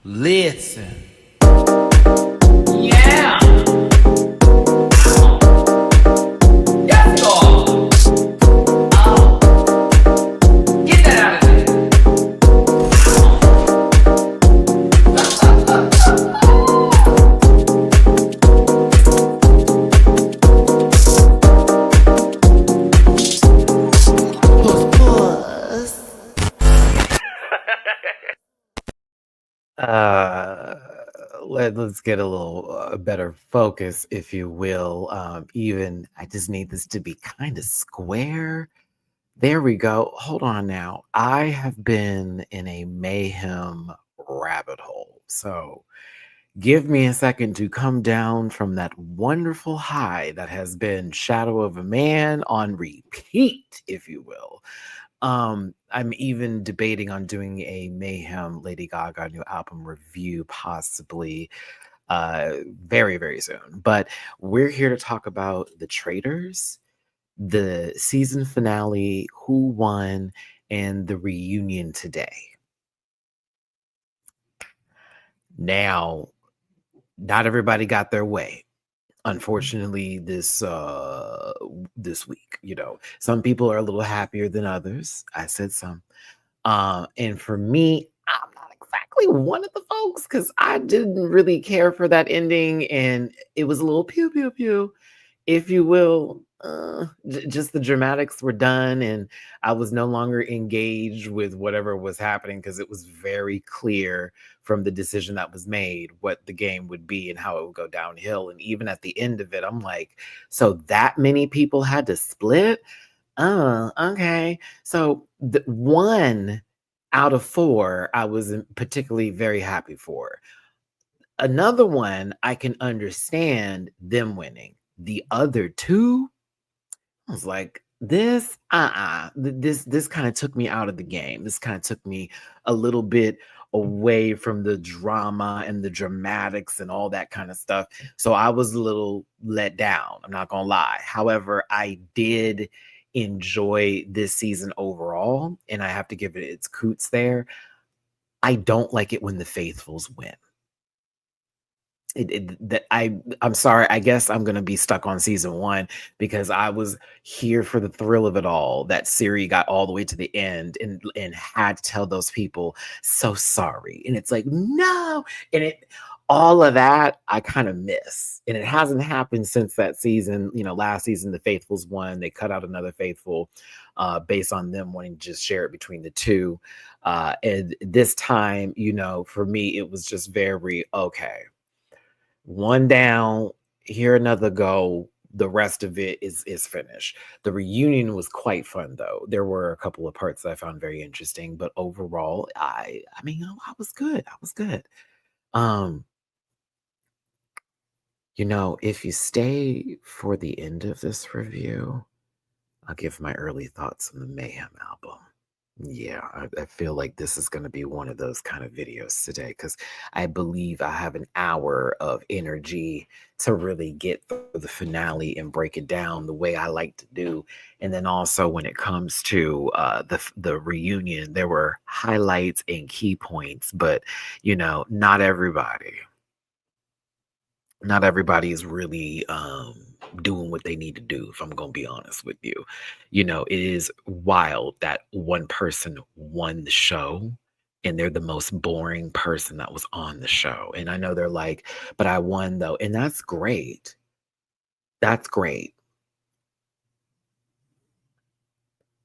Listen. Yeah. Yes, God. Get that out of there. Uh, let's get a little better focus, if you will. Even I just need this to be kind of square. There we go. Hold on now. I have been in a mayhem rabbit hole. So give me a second to come down from that wonderful high that has been Shadow of a Man on repeat, if you will. I'm even debating on doing a Mayhem Lady Gaga new album review, possibly very, very soon. But we're here to talk about the Traitors, the season finale, who won, and the reunion today. Now, not everybody got their way. Unfortunately, this week, some people are a little happier than others. I said some. And for me, I'm not exactly one of the folks because I didn't really care for that ending, and it was a little pew pew pew, if you will. Just the dramatics were done, and I was no longer engaged with whatever was happening because it was very clear from the decision that was made what the game would be and how it would go downhill. And even at the end of it, I'm like, so that many people had to split? Oh, okay. So the 1 out of 4, I wasn't particularly very happy for. Another one, I can understand them winning. The other 2, I was like, this kind of took me out of the game. This kind of took me a little bit away from the drama and the dramatics and all that kind of stuff. So I was a little let down. I'm not gonna lie. However, I did enjoy this season overall, and I have to give it its coots there. I don't like it when the faithfuls win. I'm sorry. I guess I'm gonna be stuck on season 1 because I was here for the thrill of it all. That Siri got all the way to the end and had to tell those people so sorry. And it's like no, and it all of that I kind of miss. And it hasn't happened since that season. Last season the faithfuls won. They cut out another faithful based on them wanting to just share it between the two. And this time, for me, it was just very okay. One down, here another go. The rest of it is finished. The reunion was quite fun though. There were a couple of parts that I found very interesting, but overall, I mean, I was good. I was good. Um, if you stay for the end of this review, I'll give my early thoughts on the Mayhem album. Yeah, I feel like this is going to be one of those kind of videos today because I believe I have an hour of energy to really get through the finale and break it down the way I like to do. And then also when it comes to the reunion, there were highlights and key points, but not everybody is really doing what they need to do, if I'm going to be honest with you. It is wild that one person won the show and they're the most boring person that was on the show. And I know they're like, but I won though. And that's great. That's great.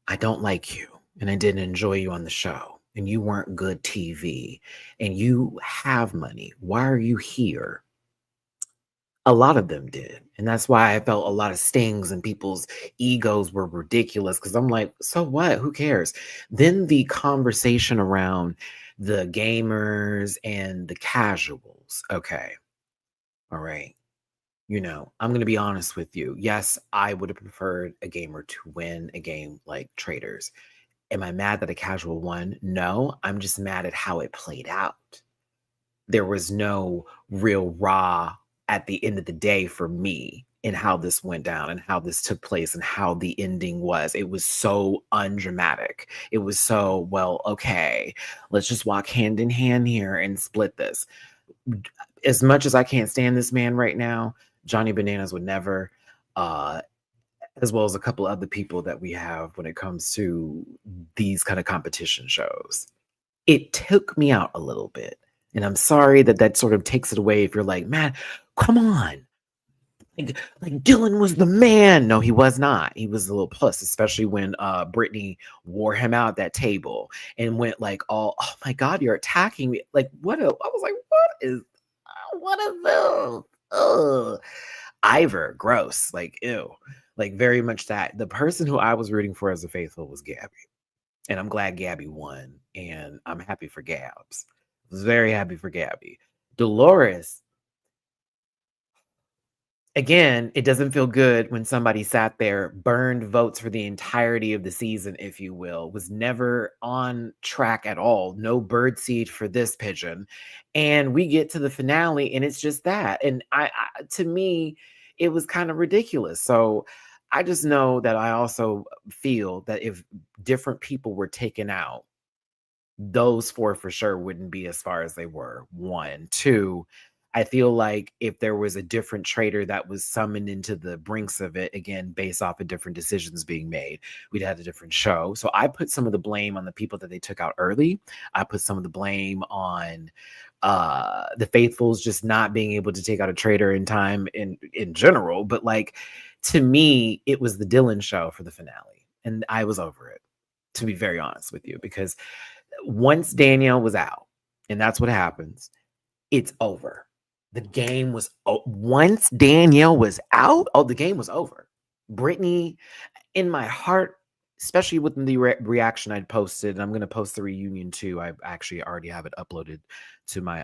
I don't like you and I didn't enjoy you on the show and you weren't good TV and you have money. Why are you here? A lot of them did. And that's why I felt a lot of stings and people's egos were ridiculous because I'm like, so what? Who cares? Then the conversation around the gamers and the casuals. Okay. All right. I'm going to be honest with you. Yes, I would have preferred a gamer to win a game like Traitors. Am I mad that a casual won? No, I'm just mad at how it played out. There was no real raw at the end of the day for me. in how this went down and how this took place and how the ending was. It was so undramatic. It was so, well, okay, let's just walk hand in hand here and split this. As much as I can't stand this man right now, Johnny Bananas would never, as well as a couple other people that we have when it comes to these kind of competition shows. It took me out a little bit. And I'm sorry that that sort of takes it away if you're like, man, come on. Like Dylan was the man. No, he was not. He was a little puss, especially when Britney wore him out that table and went like, oh my God, you're attacking me. Like, I was like, what is this? Ugh. Ivor, gross. Like, ew. Like, very much that. The person who I was rooting for as a faithful was Gabby. And I'm glad Gabby won. And I'm happy for Gabs. I was very happy for Gabby. Dolores, again, it doesn't feel good when somebody sat there, burned votes for the entirety of the season, if you will, was never on track at all. No birdseed for this pigeon. And we get to the finale and it's just that. And I to me, it was kind of ridiculous. So I just know that I also feel that if different people were taken out, those four for sure wouldn't be as far as they were. One. Two, I feel like if there was a different traitor that was summoned into the brinks of it, again, based off of different decisions being made, we'd have a different show. So I put some of the blame on the people that they took out early. I put some of the blame on the faithfuls just not being able to take out a traitor in time in general. But like, to me, it was the Dylan show for the finale. And I was over it, to be very honest with you, because once Danielle was out, and that's what happens, it's over. The game was once Danielle was out, the game was over. Britney, in my heart, especially with the reaction I'd posted, and I'm going to post the reunion too. I actually already have it uploaded to my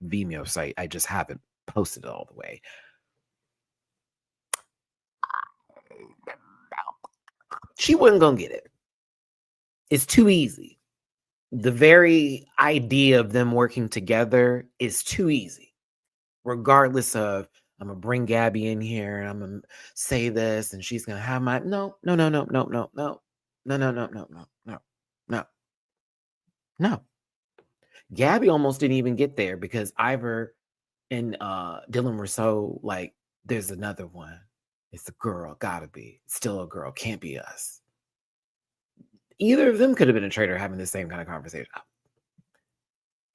Vimeo site. I just haven't posted it all the way. She wasn't going to get it. It's too easy. The very idea of them working together is too easy. Regardless of, I'm going to bring Gabby in here and I'm going to say this and she's going to have my, no. Gabby almost didn't even get there because Ivor and Dylan were so like, there's another one. It's a girl, gotta be. It's still a girl, can't be us. Either of them could have been a traitor having the same kind of conversation.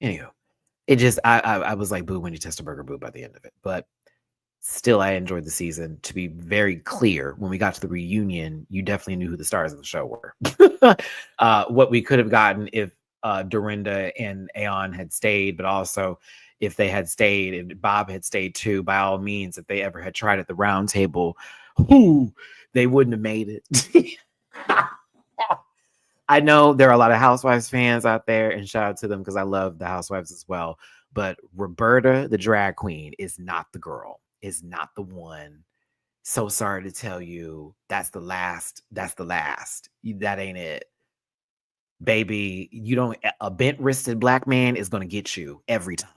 Anywho, it just, I was like, boo, when you test a burger, boo by the end of it. But still, I enjoyed the season. To be very clear, when we got to the reunion, you definitely knew who the stars of the show were. What we could have gotten if Durinda and Aeon had stayed, but also if they had stayed and Bob had stayed too, by all means, if they ever had tried at the round table, they wouldn't have made it. I know there are a lot of Housewives fans out there, and shout out to them because I love the Housewives as well. But Roberta, the drag queen, is not the girl, is not the one. So sorry to tell you, that's the last. That's the last. That ain't it. Baby, you don't, a bent wristed black man is going to get you every time.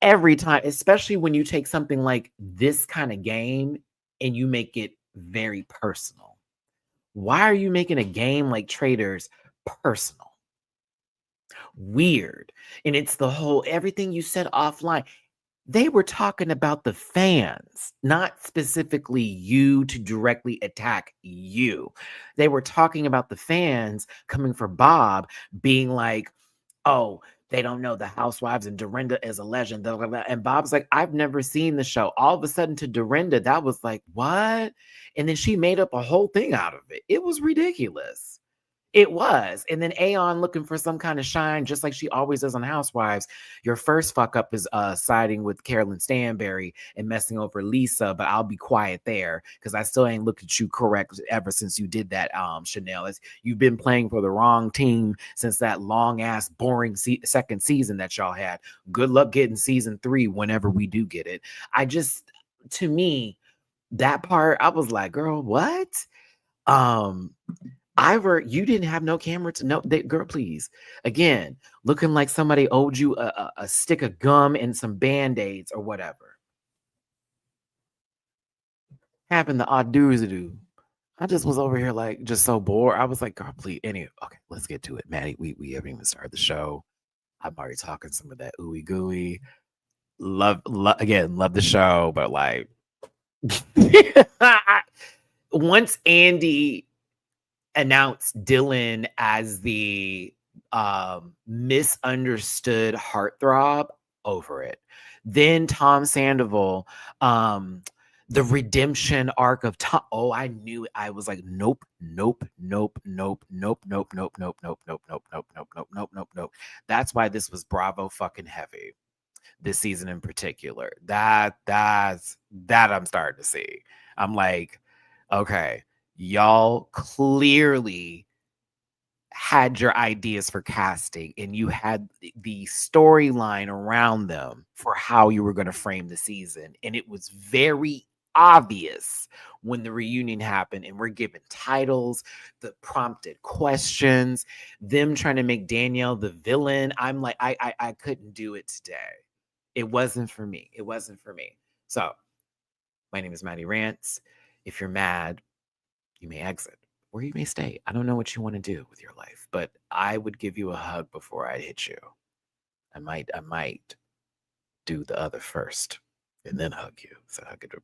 Every time, especially when you take something like this kind of game and you make it very personal. Why are you making a game like Traitors personal? Weird. And it's the whole, everything you said offline. They were talking about the fans, not specifically you to directly attack you. They were talking about the fans coming for Bob, being like, oh, they don't know the Housewives and Durinda is a legend. And Bob's like, I've never seen the show. All of a sudden to Durinda, that was like, what? And then she made up a whole thing out of it. It was ridiculous. It was. And then Aeon looking for some kind of shine, just like she always does on Housewives. Your first fuck up is siding with Carolyn Stanberry and messing over Lisa, but I'll be quiet there because I still ain't looked at you correct ever since you did that, Chanel. You've been playing for the wrong team since that long-ass, boring second season that y'all had. Good luck getting season 3 whenever we do get it. To me, that part, I was like, girl, what? Ivor, you didn't have no camera to know. Girl, please. Again, looking like somebody owed you a stick of gum and some Band-Aids or whatever. happened to Aduzu. I just was over here like just so bored. I was like, God, please. Anyway, okay, let's get to it, Maddie. We haven't even started the show. I'm already talking some of that ooey gooey. Again, love the show, but like once Andy announced Dylan as the misunderstood heartthrob, over it. Then Tom Sandoval, the redemption arc of Tom. Oh, I knew it. I was like, nope, nope, nope, nope, nope, nope, nope, nope, nope, nope, nope, nope, nope, nope, nope, nope, nope. That's why this was Bravo fucking heavy this season in particular. That I'm starting to see. I'm like, okay, y'all clearly had your ideas for casting and you had the storyline around them for how you were going to frame the season. And it was very obvious when the reunion happened and we're given titles, the prompted questions, them trying to make Danielle the villain. I'm like, I couldn't do it today. It wasn't for me. It wasn't for me. So my name is Matty-Rants. If you're mad, you may exit or you may stay. I don't know what you want to do with your life, but I would give you a hug before I hit you. I might do the other first and then hug you. So I could,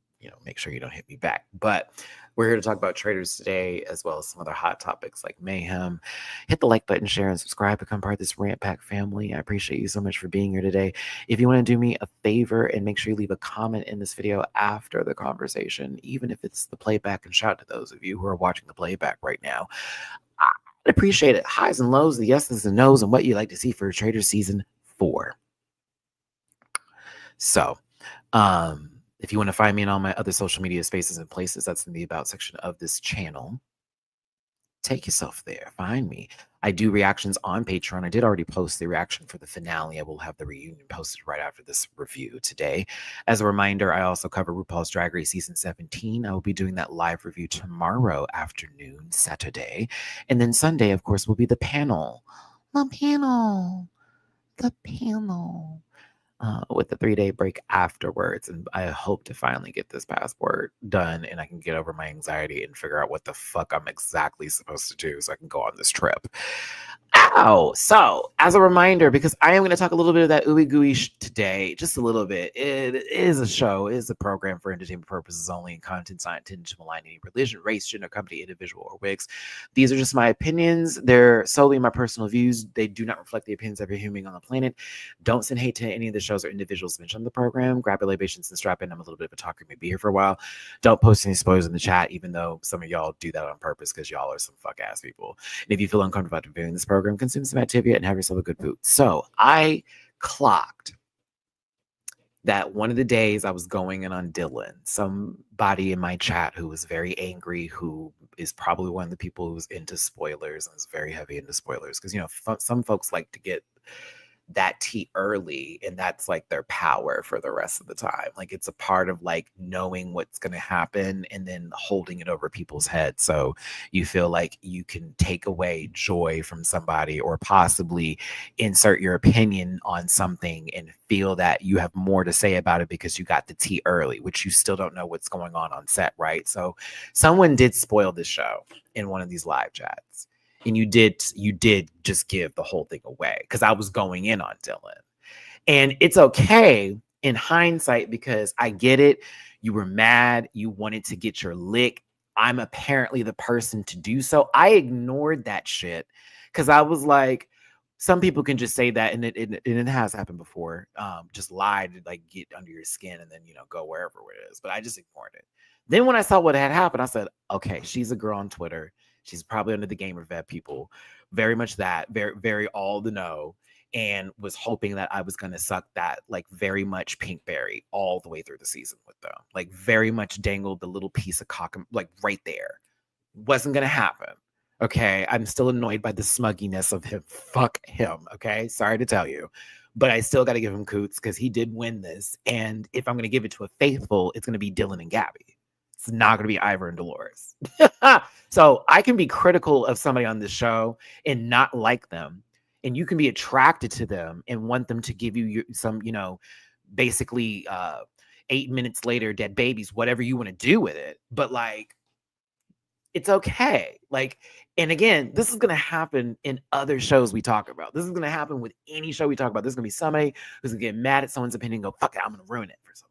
make sure you don't hit me back. But we're here to talk about Traitors today, as well as some other hot topics like Mayhem. Hit the like button, share, and subscribe. Become part of this Rant Pack family. I appreciate you so much for being here today. If you want to do me a favor and make sure you leave a comment in this video after the conversation, even if it's the playback, and shout to those of you who are watching the playback right now. I'd appreciate it. Highs and lows, the yeses and nos, and what you'd like to see for Traitors Season 4. So, if you want to find me in all my other social media spaces and places, that's in the About section of this channel. Take yourself there. Find me. I do reactions on Patreon. I did already post the reaction for the finale. I will have the reunion posted right after this review today. As a reminder, I also cover RuPaul's Drag Race Season 17. I will be doing that live review tomorrow afternoon, Saturday. And then Sunday, of course, will be the panel. The panel. With the 3-day break afterwards. And I hope to finally get this passport done and I can get over my anxiety and figure out what the fuck I'm exactly supposed to do so I can go on this trip. Ow! So, as a reminder, because I am going to talk a little bit of that ooey gooey today, just a little bit. It is a show, it is a program for entertainment purposes only, and content's not intended to malign any religion, race, gender, company, individual, or wigs. These are just my opinions. They're solely my personal views. They do not reflect the opinions of every human on the planet. Don't send hate to any of the shows or individuals mentioned on the program. Grab your libations and strap in. I'm a little bit of a talker, may be here for a while. Don't post any spoilers in the chat, even though some of y'all do that on purpose because y'all are some fuck ass people. And if you feel uncomfortable about viewing this program, consume some activity and have yourself a good food. So I clocked that one of the days I was going in on Dylan, somebody in my chat who was very angry, who is probably one of the people who's into spoilers and is very heavy into spoilers. Because, some folks like to get that tea early and that's like their power for the rest of the time. Like it's a part of like knowing what's going to happen and then holding it over people's heads. So you feel like you can take away joy from somebody or possibly insert your opinion on something and feel that you have more to say about it because you got the tea early, which you still don't know what's going on set, right? So someone did spoil this show in one of these live chats. And you did just give the whole thing away because I was going in on Dylan. And it's okay in hindsight because I get it. You were mad. You wanted to get your lick. I'm apparently the person to do so. I ignored that shit because I was like, some people can just say that, and it has happened before. Just lie to like get under your skin and then, go wherever it is. But I just ignored it. Then when I saw what had happened, I said, okay, she's a girl on Twitter. She's probably under the gamer vet people. Very much that, very, very all the know. And was hoping that I was going to suck that like very much pink berry all the way through the season with them. Like very much dangled the little piece of cock like right there. Wasn't going to happen. Okay. I'm still annoyed by the smugginess of him. Fuck him. Okay. Sorry to tell you. But I still got to give him coots because he did win this. And if I'm going to give it to a faithful, it's going to be Dylan and Gabby. It's not going to be Ivor and Dolores. So I can be critical of somebody on this show and not like them. And you can be attracted to them and want them to give you some, basically 8 minutes later, dead babies, whatever you want to do with it. But like, it's okay. Like, and again, this is going to happen in other shows we talk about. This is going to happen with any show we talk about. There's going to be somebody who's going to get mad at someone's opinion and go, fuck it, I'm going to ruin it for someone.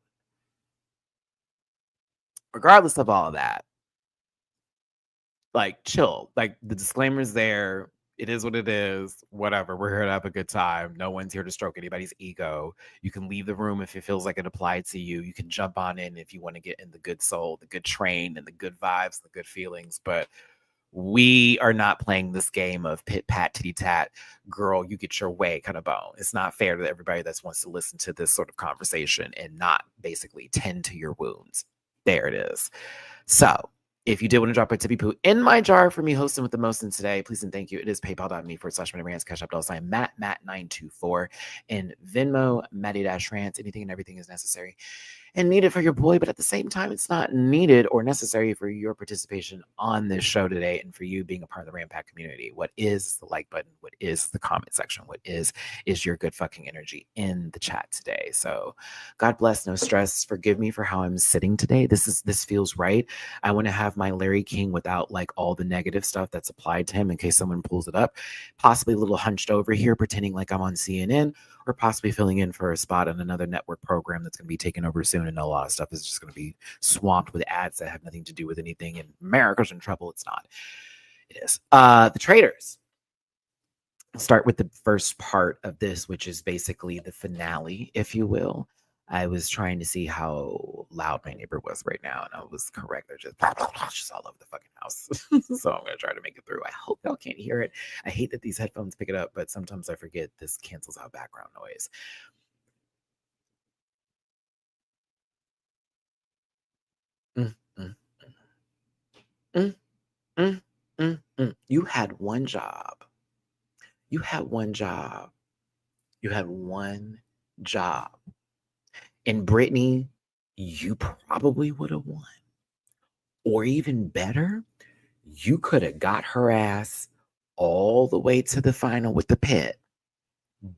Regardless of all of that, like, chill. Like, the disclaimer's there. It is what it is. Whatever. We're here to have a good time. No one's here to stroke anybody's ego. You can leave the room if it feels like it applied to you. You can jump on in if you want to get in the good soul, the good train, and the good vibes, the good feelings. But we are not playing this game of pit pat titty tat, girl, you get your way kind of bone. It's not fair to everybody that wants to listen to this sort of conversation and not basically tend to your wounds. There it is. So if you did want to drop a tippy poo in my jar for me hosting with the most in today, please and thank you. It is paypal.me/Matty-Rants, Cash App $, Matt924, and Venmo, Matty-Rants. Anything and everything is necessary and needed for your boy, but at the same time, it's not needed or necessary for your participation on this show today and for you being a part of the Rampack community. What is the like button? What is the comment section? What is your good fucking energy in the chat today? So God bless, no stress. Forgive me for how I'm sitting today. This feels right. I want to have my Larry King without like all the negative stuff that's applied to him in case someone pulls it up. Possibly a little hunched over here, pretending like I'm on CNN, or possibly filling in for a spot on another network program that's going to be taken over soon, and a lot of stuff is just going to be swamped with ads that have nothing to do with anything, and America's in trouble. It's not. It is. The Traitors. I'll start with the first part of this, which is basically the finale, if you will. I was trying to see how loud my neighbor was right now, and I was correct. They're just all over the fucking house. So I'm going to try to make it through. I hope y'all can't hear it. I hate that these headphones pick it up, but sometimes I forget this cancels out background noise. You had one job. You had one job. You had one job. And Britney, you probably would have won. Or even better, you could have got her ass all the way to the final with the pit,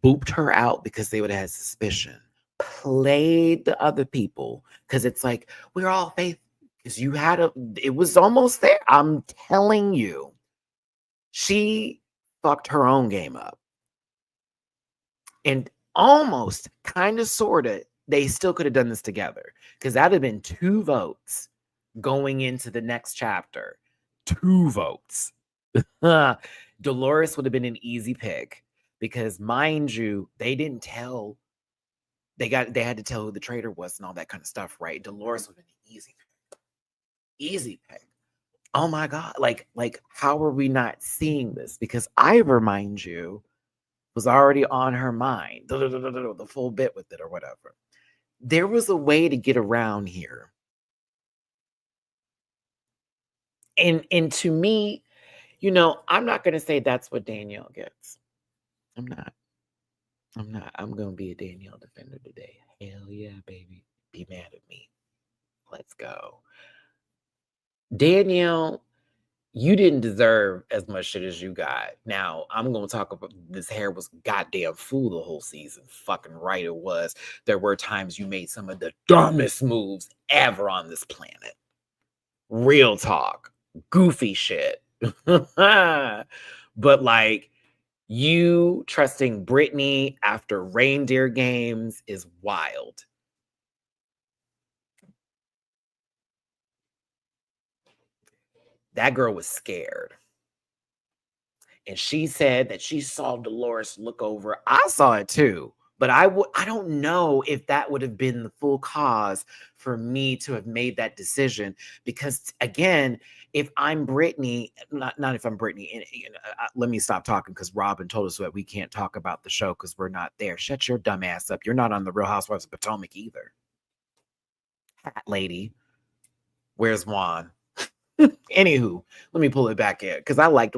booped her out because they would have had suspicion, played the other people, because it's like, we're all faithful. Because it was almost there. I'm telling you, she fucked her own game up. And almost, kind of, sort of, they still could have done this together. Because that would have been 2 votes going into the next chapter. 2 votes. Dolores would have been an easy pick. Because, mind you, they didn't tell. They had to tell who the traitor was and all that kind of stuff, right? Dolores would have been an easy pick. Easy pick. Oh my God. Like, how are we not seeing this? Because Ivor, mind you, was already on her mind. The full bit with it or whatever. There was a way to get around here. And to me, you know, I'm not going to say that's what Danielle gets. I'm not. I'm going to be a Danielle defender today. Hell yeah, baby. Be mad at me. Let's go. Danielle, you didn't deserve as much shit as you got. Now, I'm going to talk about this hair was goddamn fool the whole season. Fucking right it was. There were times you made some of the dumbest moves ever on this planet. Real talk. Goofy shit. But like, you trusting Britney after reindeer games is wild. That girl was scared. And she said that she saw Dolores look over. I saw it too. But I don't know if that would have been the full cause for me to have made that decision. Because again, if I'm Britney, not if I'm Britney, and, you know, let me stop talking because Robin told us that we can't talk about the show because we're not there. Shut your dumb ass up. You're not on the Real Housewives of Potomac either. Hat lady. Where's Juan? Anywho, let me pull it back in because I liked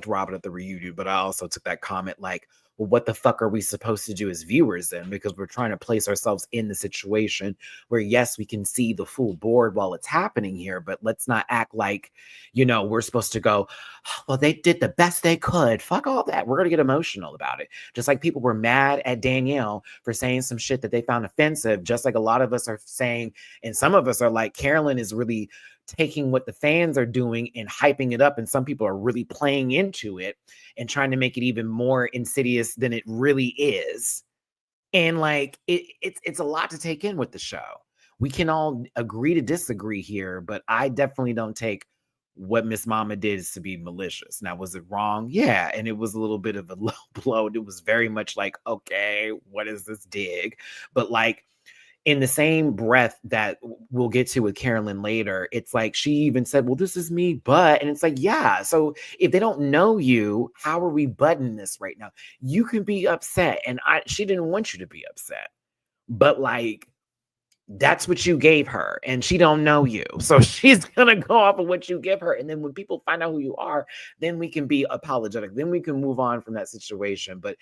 Robin at the reunion, but I also took that comment like, well, what the fuck are we supposed to do as viewers then? Because we're trying to place ourselves in the situation where, yes, we can see the full board while it's happening here, but let's not act like, we're supposed to go, "Oh, well, they did the best they could." Fuck all that. We're going to get emotional about it. Just like people were mad at Danielle for saying some shit that they found offensive, just like a lot of us are saying, and some of us are like, Carolyn is really taking what the fans are doing and hyping it up, and some people are really playing into it and trying to make it even more insidious than it really is. And like it's a lot to take in with the show. We can all agree to disagree here, but I definitely don't take what Miss Mama did to be malicious. Now, was it wrong? Yeah, and it was a little bit of a low blow. It was very much like, okay, what is this dig? But like, in the same breath that we'll get to with Carolyn later, it's like she even said, well, this is me, but, and it's like, yeah. So if they don't know you, how are we butting this right now? You can be upset. And she didn't want you to be upset, but like, that's what you gave her and she don't know you. So she's going to go off of what you give her. And then when people find out who you are, then we can be apologetic. Then we can move on from that situation. But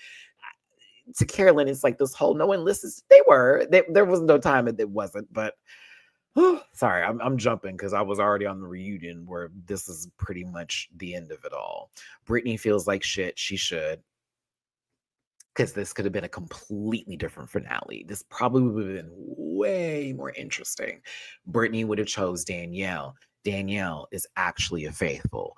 to Carolyn, it's like this whole no one listens. There was no time that it wasn't, but sorry, I'm jumping because I was already on the reunion where this is pretty much the end of it all. Britney feels like shit. She should, because this could have been a completely different finale. This probably would have been way more interesting. Britney would have chose Danielle. Danielle is actually a faithful.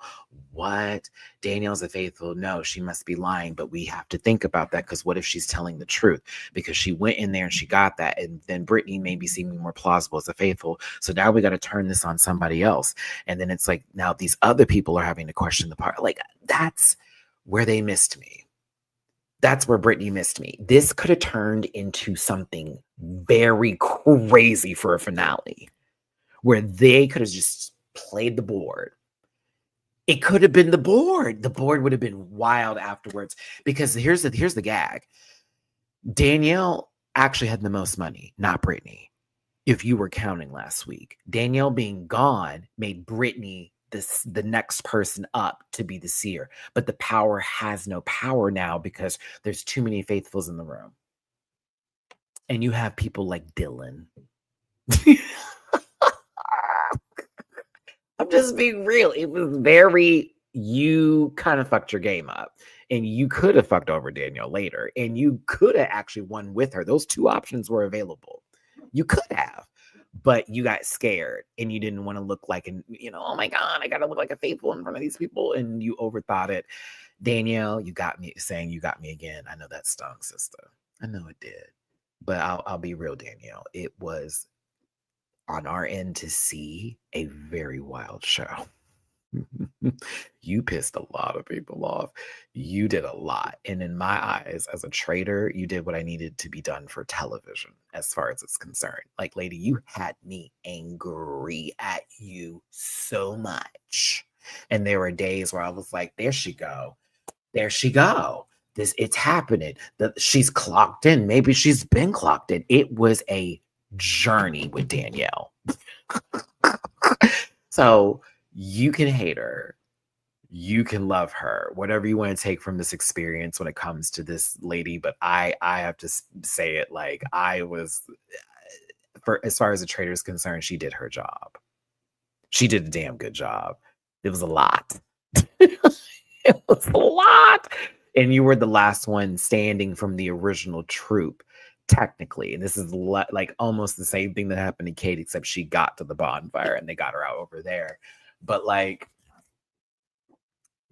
What? Danielle's a faithful? No, she must be lying. But we have to think about that, because what if she's telling the truth? Because she went in there and she got that. And then Britney may be seeming more plausible as a faithful. So now we got to turn this on somebody else. And then it's like, now these other people are having to question the part. Like, that's where they missed me. That's where Britney missed me. This could have turned into something very crazy for a finale, where they could have just played the board. It could have been the board. The board would have been wild afterwards, because here's the gag. Danielle actually had the most money, not Britney. If you were counting last week, Danielle being gone made Britney the next person up to be the seer. But the power has no power now because there's too many faithfuls in the room. And you have people like Dylan. I'm just being real. It was you kind of fucked your game up, and you could have fucked over Danielle later, and you could have actually won with her. Those two options were available. You could have, but you got scared and you didn't want to look like, oh my God, I got to look like a faithful in front of these people. And you overthought it. Danielle, you got me saying you got me again. I know that stung, sister. I know it did, but I'll be real, Danielle. It was on our end to see a very wild show. You pissed a lot of people off. You did a lot. And in my eyes, as a traitor, you did what I needed to be done for television as far as it's concerned. Like, lady, you had me angry at you so much. And there were days where I was like, there she go. There she go. It's happening. She's clocked in. Maybe she's been clocked in. It was a journey with Danielle. So you can hate her, you can love her, whatever you want to take from this experience when it comes to this lady. But I have to say it, like, I was, for as far as the Traitor is concerned, she did her job. She did a damn good job. It was a lot. It was a lot. And you were the last one standing from the original troupe, technically. And this is like almost the same thing that happened to Kate, except she got to the bonfire and they got her out over there. But like,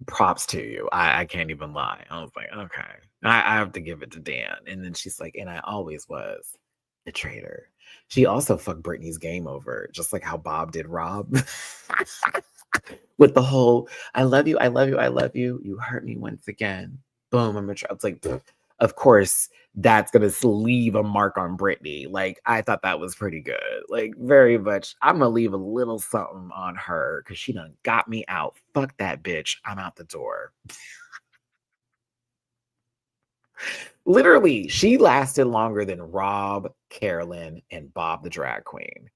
props to you. I can't even lie. I was like, okay, I have to give it to Dan. And then she's like, and I always was a traitor. She also fucked Britney's game over, just like how Bob did Rob. With the whole, I love you, I love you, I love you. You hurt me once again. Boom, I'm a traitor. It's like, of course, that's going to leave a mark on Britney. Like, I thought that was pretty good. Like, very much. I'm going to leave a little something on her because she done got me out. Fuck that bitch. I'm out the door. Literally, she lasted longer than Rob, Carolyn, and Bob the drag queen.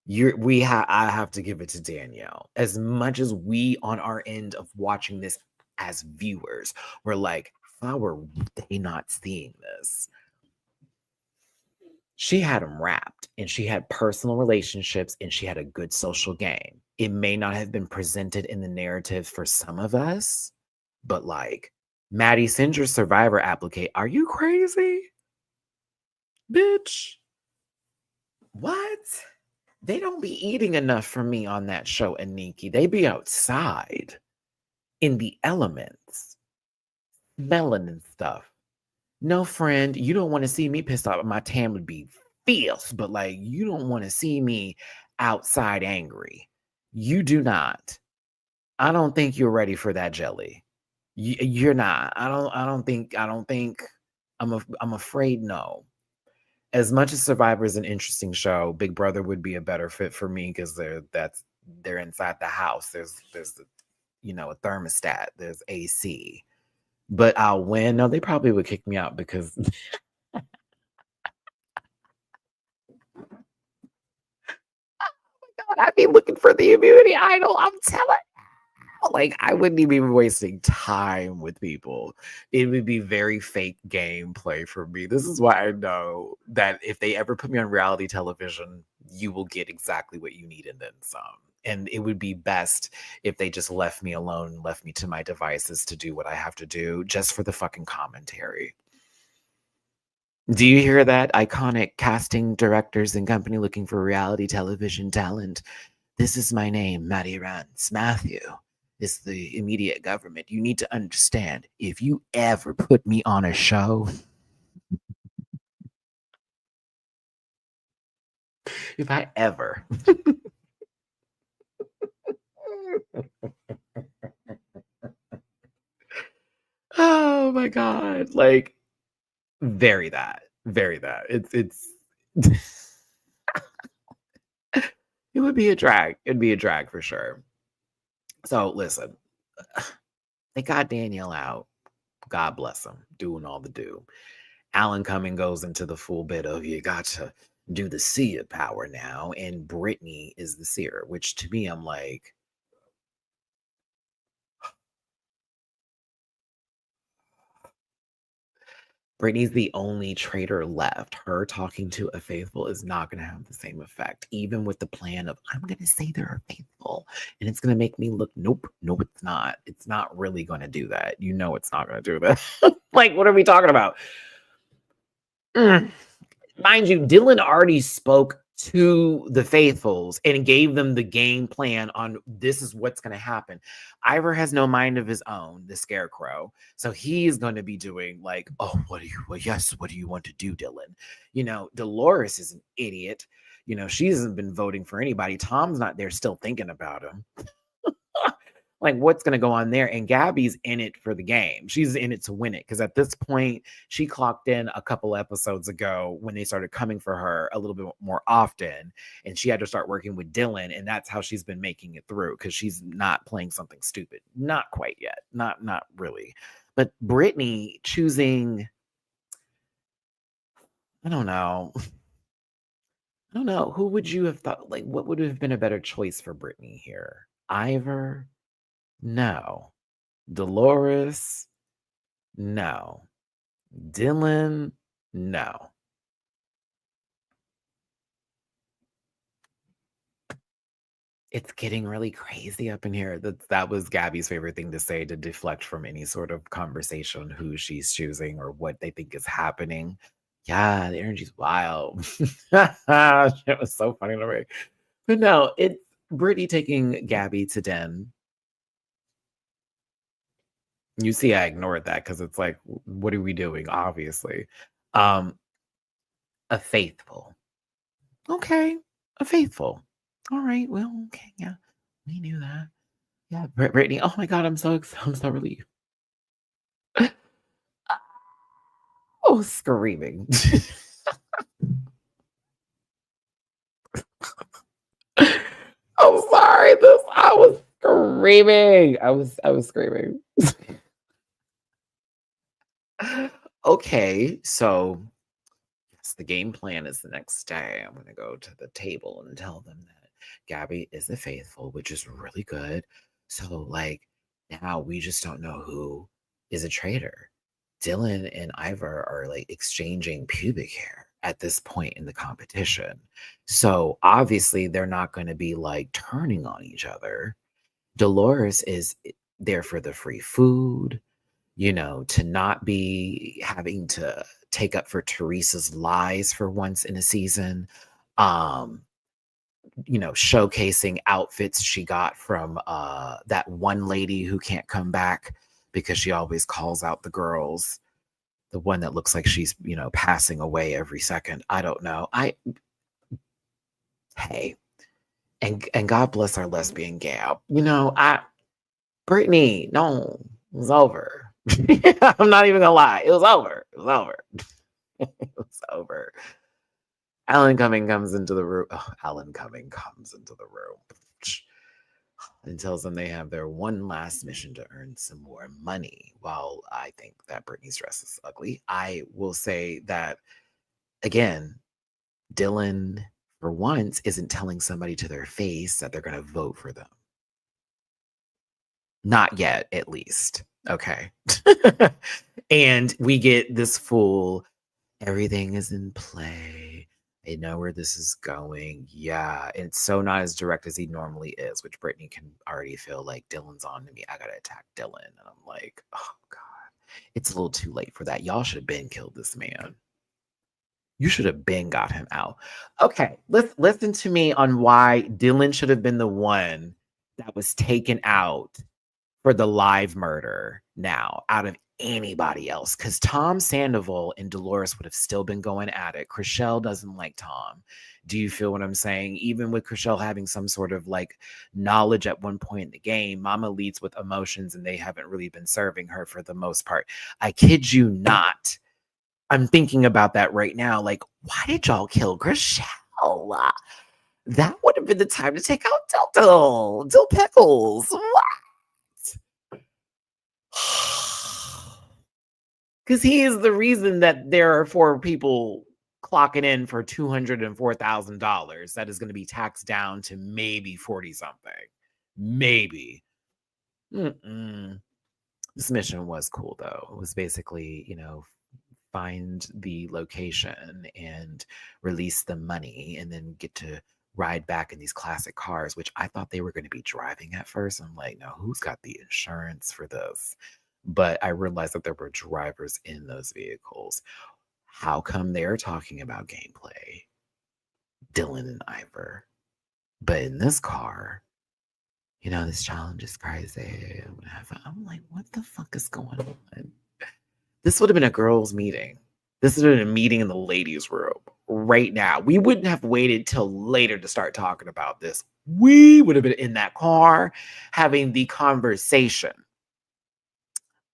I have to give it to Danielle. As much as we on our end of watching this as viewers, we're like, how were they not seeing this? She had them wrapped, and she had personal relationships, and she had a good social game. It may not have been presented in the narrative for some of us, but like, Maddie, send your survivor applicate. Are you crazy? Bitch. What? They don't be eating enough for me on that show, Aniki. They be outside in the elements, smelling and stuff. No, friend, you don't want to see me pissed off. My tan would be fierce, but like, you don't want to see me outside angry. You do not. I don't think you're ready for that jelly. You're not. I don't think. I'm afraid no. As much as Survivor is an interesting show, Big Brother would be a better fit for me because they're inside the house. There's a thermostat. There's AC. But I'll win. No, they probably would kick me out because I'd be looking for the immunity idol. I'm telling you. Like, I wouldn't even be wasting time with people. It would be very fake gameplay for me. This is why I know that if they ever put me on reality television, you will get exactly what you need and then some. And it would be best if they just left me alone, left me to my devices to do what I have to do just for the fucking commentary. Do you hear that? Iconic casting directors and company looking for reality television talent. This is my name, Matty-Rants. Matthew is the immediate government. You need to understand, if you ever put me on a show, if I ever. Oh my God. Like, very that. It's it would be a drag. It'd be a drag for sure. So listen, they got Danielle out. God bless him, doing all the do. Alan Cumming goes into the full bit of you got to do the Seer power now, and Britney is the Seer, which to me, I'm like, Britney's the only traitor left. Her talking to a faithful is not going to have the same effect, even with the plan of, I'm going to say they're faithful and it's going to make me look, nope, it's not. It's not really going to do that. You know, it's not going to do that. Like, what are we talking about? Mind you, Dylan already spoke to the faithfuls and gave them the game plan on this is what's going to happen. Ivor has no mind of his own, the scarecrow. So he's going to be doing like, oh, what do you want to do, Dylan? You know, Dolores is an idiot. You know, she hasn't been voting for anybody. Tom's not there still thinking about him. Like, what's going to go on there? And Gabby's in it for the game. She's in it to win it. Because at this point, she clocked in a couple episodes ago when they started coming for her a little bit more often. And she had to start working with Dylan. And that's how she's been making it through. Because she's not playing something stupid. Not quite yet. Not really. But Britney choosing, I don't know. Who would you have thought? Like, what would have been a better choice for Britney here? Ivor? No. Dolores? No. Dylan? No. It's getting really crazy up in here. That was Gabby's favorite thing to say to deflect from any sort of conversation, who she's choosing or what they think is happening. Yeah, the energy's wild. It was so funny to me. But no, it's Brittany taking Gabby to Den. You see, I ignored that because it's like, what are we doing? Obviously. A faithful. Okay. A faithful. All right. Well, okay. Yeah. We knew that. Yeah. Brittany. Oh my God. I'm so relieved. Oh, screaming. I'm sorry. I was screaming. I was screaming. Okay. So yes, the game plan is the next day. I'm going to go to the table and tell them that Gabby is the faithful, which is really good. So, like, now we just don't know who is a traitor. Dylan and Ivor are like exchanging pubic hair at this point in the competition. So obviously they're not going to be like turning on each other. Dolores is there for the free food, to not be having to take up for Teresa's lies for once in a season. Showcasing outfits she got from that one lady who can't come back because she always calls out the girls. The one that looks like she's, passing away every second. I don't know. Hey, and God bless our lesbian Gab. Britney, no, it was over. I'm not even gonna lie. It was over. It was over. It was over. Alan Cumming comes into the room. Oh, Alan Cumming comes into the room and tells them they have their one last mission to earn some more money. While I think that Britney's dress is ugly, I will say that, again, Dylan, for once, isn't telling somebody to their face that they're going to vote for them. Not yet, at least. Okay. And we get this full, everything is in play. They know where this is going. Yeah. And it's so not as direct as he normally is, which Britney can already feel like Dylan's on to me. I got to attack Dylan. And I'm like, oh, God. It's a little too late for that. Y'all should have been killed this man. You should have been got him out. Okay. Listen to me on why Dylan should have been the one that was taken out for the live murder now out of anybody else, because Tom Sandoval and Dolores would have still been going at it. Chrishell doesn't like Tom. Do you feel what I'm saying? Even with Chrishell having some sort of like knowledge at one point in the game, Mama leads with emotions and they haven't really been serving her for the most part. I kid you not. I'm thinking about that right now. Like, why did y'all kill Chrishell? That would have been the time to take out Dill Pickles. What? Because he is the reason that there are 4 people clocking in for $204,000 that is going to be taxed down to maybe 40 something. Maybe. This mission was cool though. It was basically, find the location and release the money and then get to ride back in these classic cars, which I thought they were going to be driving at first. I'm like, no, who's got the insurance for this? But I realized that there were drivers in those vehicles. How come they're talking about gameplay? Dylan and Ivor. But in this car, this challenge is crazy. I'm like, what the fuck is going on? This would have been a girls' meeting. This would have been a meeting in the ladies' room right now. We wouldn't have waited till later to start talking about this. We would have been in that car having the conversation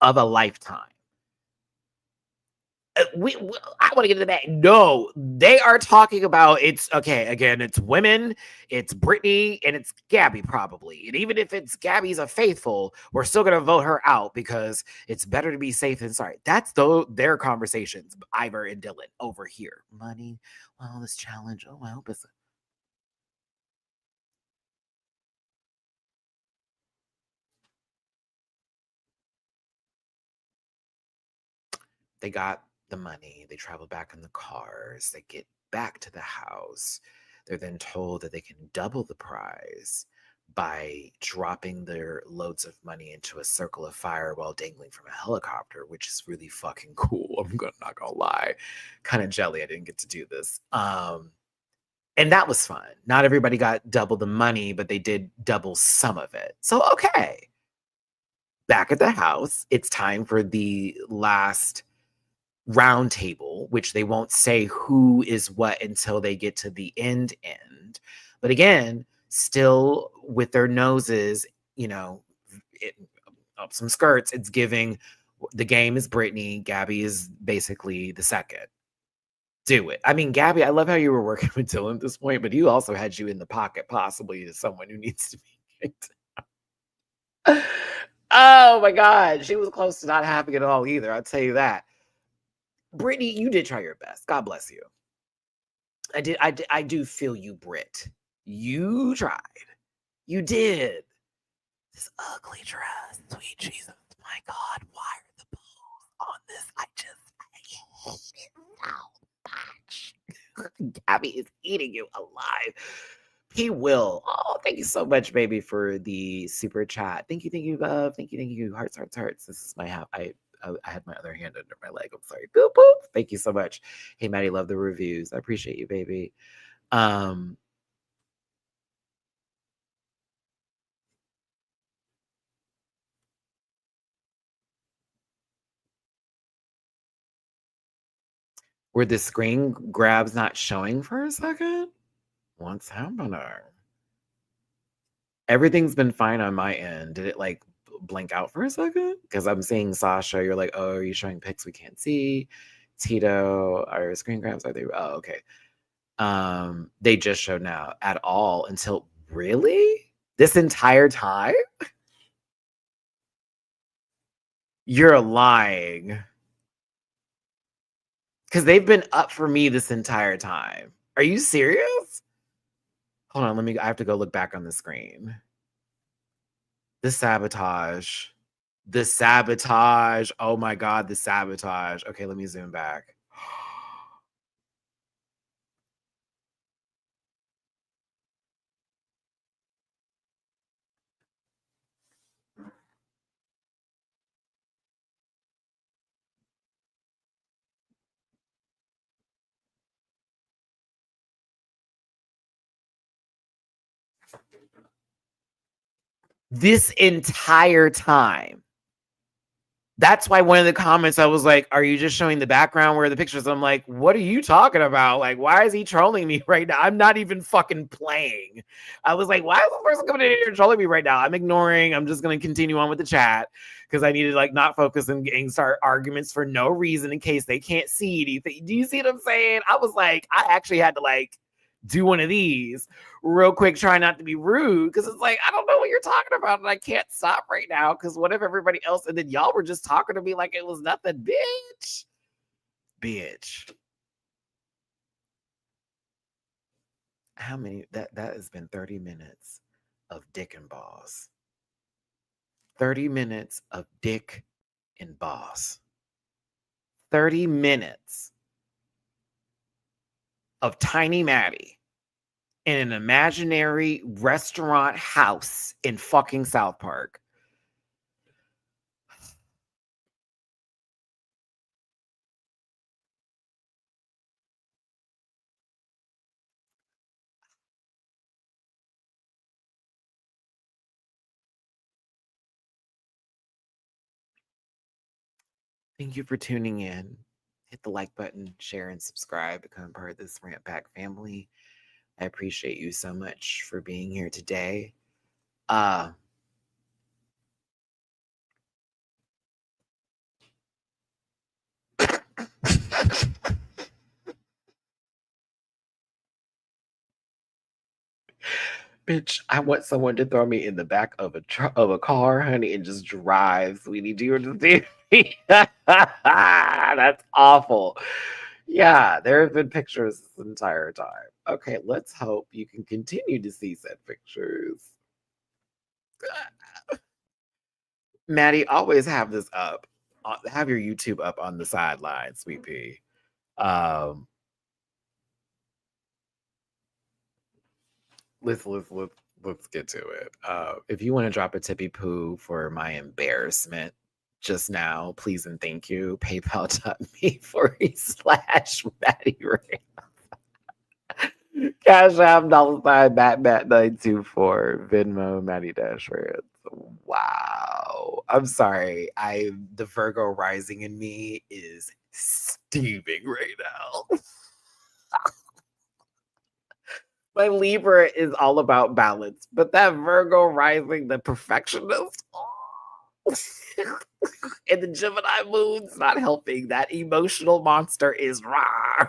of a lifetime. I want to get into that. No, they are talking about it's okay. Again, it's women, it's Britney, and it's Gabby probably. And even if it's Gabby's a faithful, we're still gonna vote her out because it's better to be safe than sorry. That's their conversations. Ivor and Dylan over here. Money. Well, this challenge. Oh, I hope it's. They got the money. They travel back in the cars. They get back to the house. They're then told that they can double the prize by dropping their loads of money into a circle of fire while dangling from a helicopter, which is really fucking cool. I'm not gonna lie. Kind of jelly I didn't get to do this. And that was fun. Not everybody got double the money, but they did double some of it. So, okay. Back at the house, it's time for the last round table, which they won't say who is what until they get to the end. But again, still with their noses, up some skirts, it's giving the game is Britney. Gabby is basically the second. Do it. I mean, Gabby, I love how you were working with Dylan at this point, but he also had you in the pocket, possibly as someone who needs to be kicked. Oh my God. She was close to not having it all either. I'll tell you that. Britney, you did try your best. God bless you. I do feel you, Brit. You tried. You did. This ugly dress. Sweet Jesus. My God. Why are the bows on this? I Gabby is eating you alive. He will. Oh, thank you so much, baby, for the super chat. Thank you, love. Thank you. Hearts, hearts, hearts. This is my half. I had my other hand under my leg. I'm sorry. Boop boop. Thank you so much. Hey, Maddie, love the reviews. I appreciate you, baby. Were the screen grabs not showing for a second? What's happening? Everything's been fine on my end. Did it like blink out for a second? Because I'm seeing Sasha. You're like, oh, are you showing pics we can't see? Tito, are screen grabs? Are they? Oh, okay. They just showed now at all until really this entire time. You're lying. Because they've been up for me this entire time. Are you serious? Hold on, I have to go look back on the screen. The sabotage. The sabotage. Oh my God, the sabotage. Okay, let me zoom back. This entire time. That's why one of the comments I was like, are you just showing the background where the pictures? I'm like, what are you talking about? Like, why is he trolling me right now? I'm not even fucking playing. I was like, why is the person coming in here trolling me right now? I'm ignoring. I'm just going to continue on with the chat because I need to like not focus and start arguments for no reason in case they can't see anything. Do you see what I'm saying? I was like, I actually had to like do one of these real quick, try not to be rude, because it's like, I don't know what you're talking about, and I can't stop right now, because what if everybody else, and then y'all were just talking to me like it was nothing, bitch. How many, that has been 30 minutes of dick and balls. 30 minutes of dick and balls. 30 minutes of Tiny Maddie in an imaginary restaurant house in fucking South Park. Thank you for tuning in. Hit the like button, share, and subscribe. Become part of this Rant Pack family. I appreciate you so much for being here today. Bitch, I want someone to throw me in the back of a car, honey, and just drive. Sweetie, do you understand me? That's awful. Yeah, there have been pictures this entire time. Okay, let's hope you can continue to see said pictures. Maddie, always have this up. Have your YouTube up on the sideline, sweet pea. Let's get to it. If you want to drop a tippy poo for my embarrassment just now, please and thank you. PayPal.me/Matty-Rants. Cash App $ Matt924 Venmo Maddie-Rants. Wow. I'm sorry. The Virgo rising in me is steaming right now. My Libra is all about balance, but that Virgo rising, the perfectionist, and the Gemini moon's not helping. That emotional monster is raw.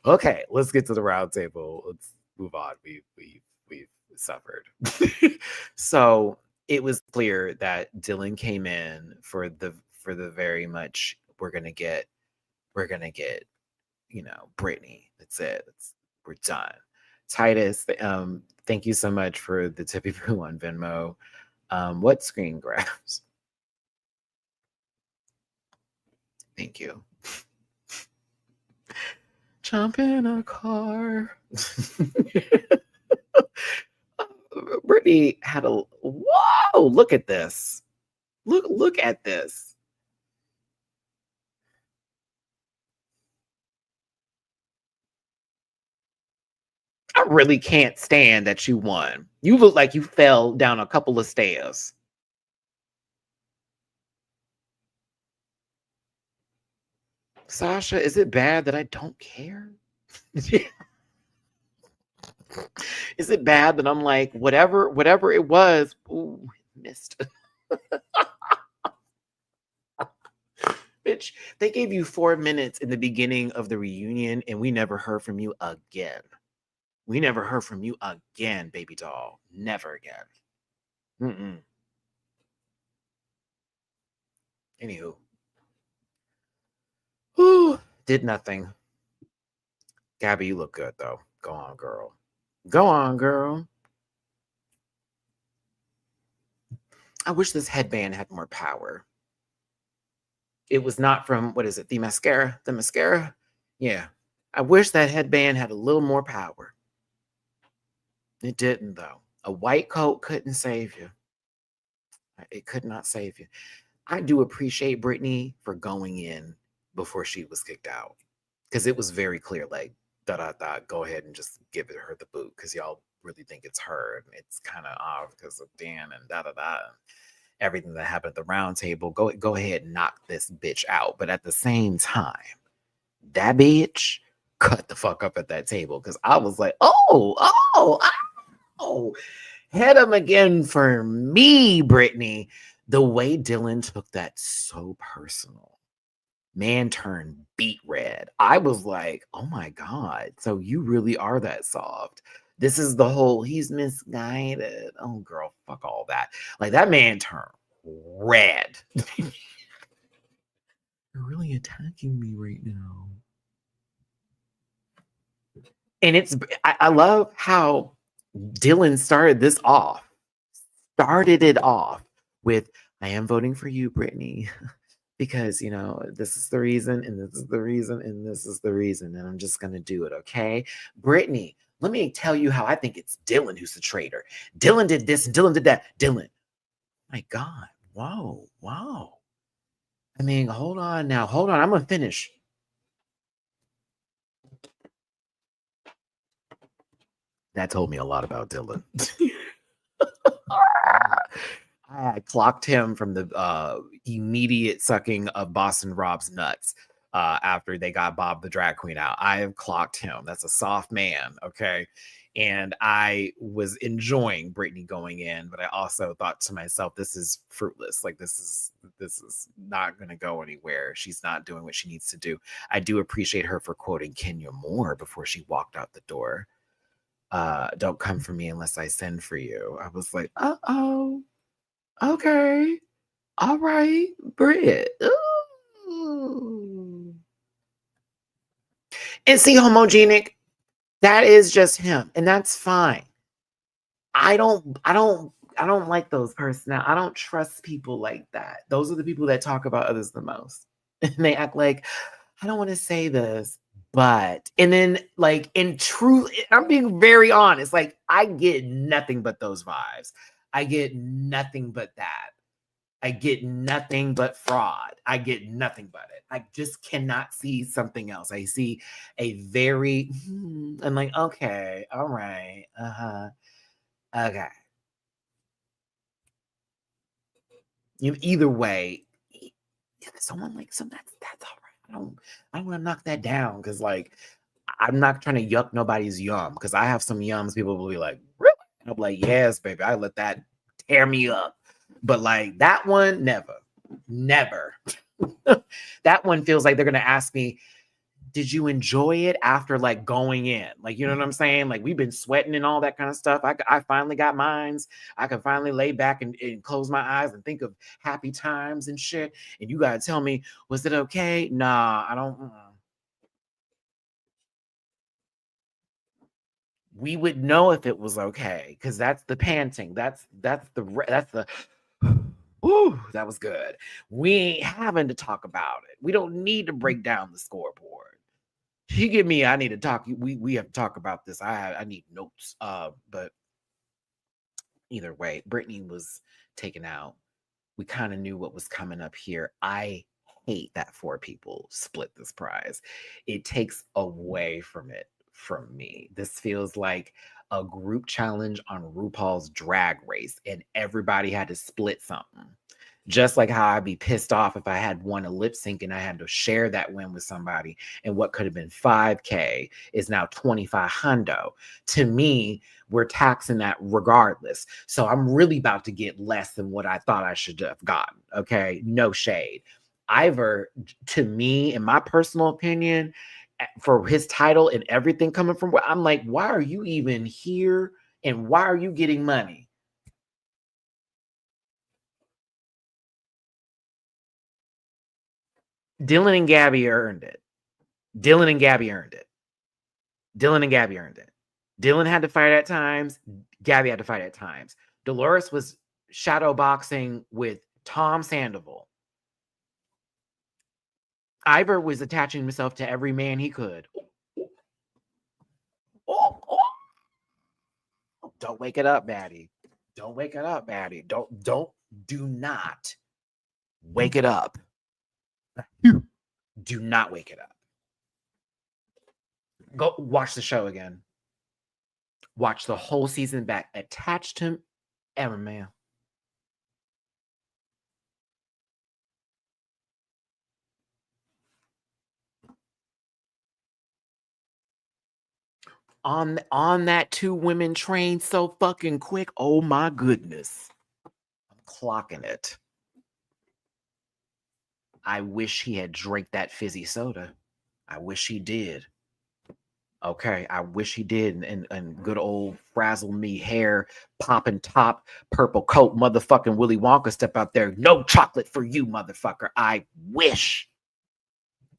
Okay, let's get to the round table. Let's move on. We've suffered. So it was clear that Dylan came in for the very much we're gonna get, Britney. That's it. We're done. Titus, thank you so much for the tippy poo on Venmo. What screen grabs? Thank you. Jump in a car. Britney had a whoa, look at this. Look at this. I really can't stand that you won. You look like you fell down a couple of stairs. Sasha, is it bad that I don't care? Is it bad that I'm like, whatever it was, ooh, missed. Bitch, they gave you 4 minutes in the beginning of the reunion and we never heard from you again. We never heard from you again, baby doll. Never again. Mm-mm. Anywho. Whew, did nothing. Gabby, you look good though. Go on, girl. Go on, girl. I wish this headband had more power. It was not from, what is it, the mascara? The mascara? Yeah. I wish that headband had a little more power. It didn't, though. A white coat couldn't save you. It could not save you. I do appreciate Britney for going in before she was kicked out. Because it was very clear, like, go ahead and just give her the boot. Because y'all really think it's her. And it's kind of off because of Dan and everything that happened at the round table. Go ahead and knock this bitch out. But at the same time, that bitch cut the fuck up at that table. Because I was like, oh, head him again for me, Britney. The way Dylan took that so personal. Man turned beet red. I was like, oh my God. So you really are that soft. This is the whole, he's misguided. Oh, girl, fuck all that. Like, that man turned red. You're really attacking me right now. And I love how Dylan started it off with, I am voting for you, Britney, because, you know, this is the reason, and this is the reason, and this is the reason, and I'm just going to do it, okay? Britney, let me tell you how I think it's Dylan who's the traitor. Dylan did this, Dylan did that. Dylan, my God, whoa. I mean, hold on, I'm going to finish. That told me a lot about Dylan. I clocked him from the immediate sucking of Boston Rob's nuts after they got Bob the drag queen out. I have clocked him. That's a soft man, okay? And I was enjoying Britney going in, but I also thought to myself, this is fruitless. Like, this is not going to go anywhere. She's not doing what she needs to do. I do appreciate her for quoting Kenya Moore before she walked out the door. Don't come for me unless I send for you. I was like, uh-oh. Okay. All right, Brit. Ooh. And see, homogenic, that is just him, and that's fine. I don't like those personalities. I don't trust people like that. Those are the people that talk about others the most. And they act like, I don't want to say this, but, and then like in truth, I'm being very honest. Like, I get nothing but those vibes. I get nothing but that. I get nothing but fraud. I get nothing but it. I just cannot see something else. I see a very, I'm like, okay, all right, okay. Either way, someone like that's all right. I don't want to knock that down because like I'm not trying to yuck nobody's yum because I have some yums people will be like, really? And I'll be like, yes, baby, I let that tear me up. But like that one, never. That one feels like they're gonna ask me, did you enjoy it after like going in? Like, you know what I'm saying? Like, we've been sweating and all that kind of stuff. I finally got mines. I can finally lay back and close my eyes and think of happy times and shit. And you gotta tell me, was it okay? Nah, I don't. We would know if it was okay because that's the panting. That's the. Ooh, that was good. We ain't having to talk about it. We don't need to break down the scoreboard. She give me, I need to talk. We have to talk about this. I need notes. But either way, Britney was taken out. We kind of knew what was coming up here. I hate that 4 people split this prize. It takes away from it from me. This feels like a group challenge on RuPaul's Drag Race, and everybody had to split something. Just like how I'd be pissed off if I had won a lip sync and I had to share that win with somebody, and what could have been 5K is now 2,500. To me, we're taxing that regardless. So I'm really about to get less than what I thought I should have gotten. Okay. No shade. Ivor, to me, in my personal opinion, for his title and everything coming from where I'm like, why are you even here? And why are you getting money? Dylan and Gabby earned it. Dylan and Gabby earned it. Dylan and Gabby earned it. Dylan had to fight at times. Gabby had to fight at times. Dolores was shadow boxing with Tom Sandoval. Ivor was attaching himself to every man he could. Don't wake it up, Maddie. Don't wake it up, Maddie. Do not wake it up. Do not wake it up. Go watch the show again. Watch the whole season back. Attached him, every man. On that 2 women train so fucking quick. Oh my goodness. I'm clocking it. I wish he had drank that fizzy soda. I wish he did. Okay, I wish he did. And good old frazzle me hair, popping top, purple coat, motherfucking Willy Wonka step out there. No chocolate for you, motherfucker. I wish.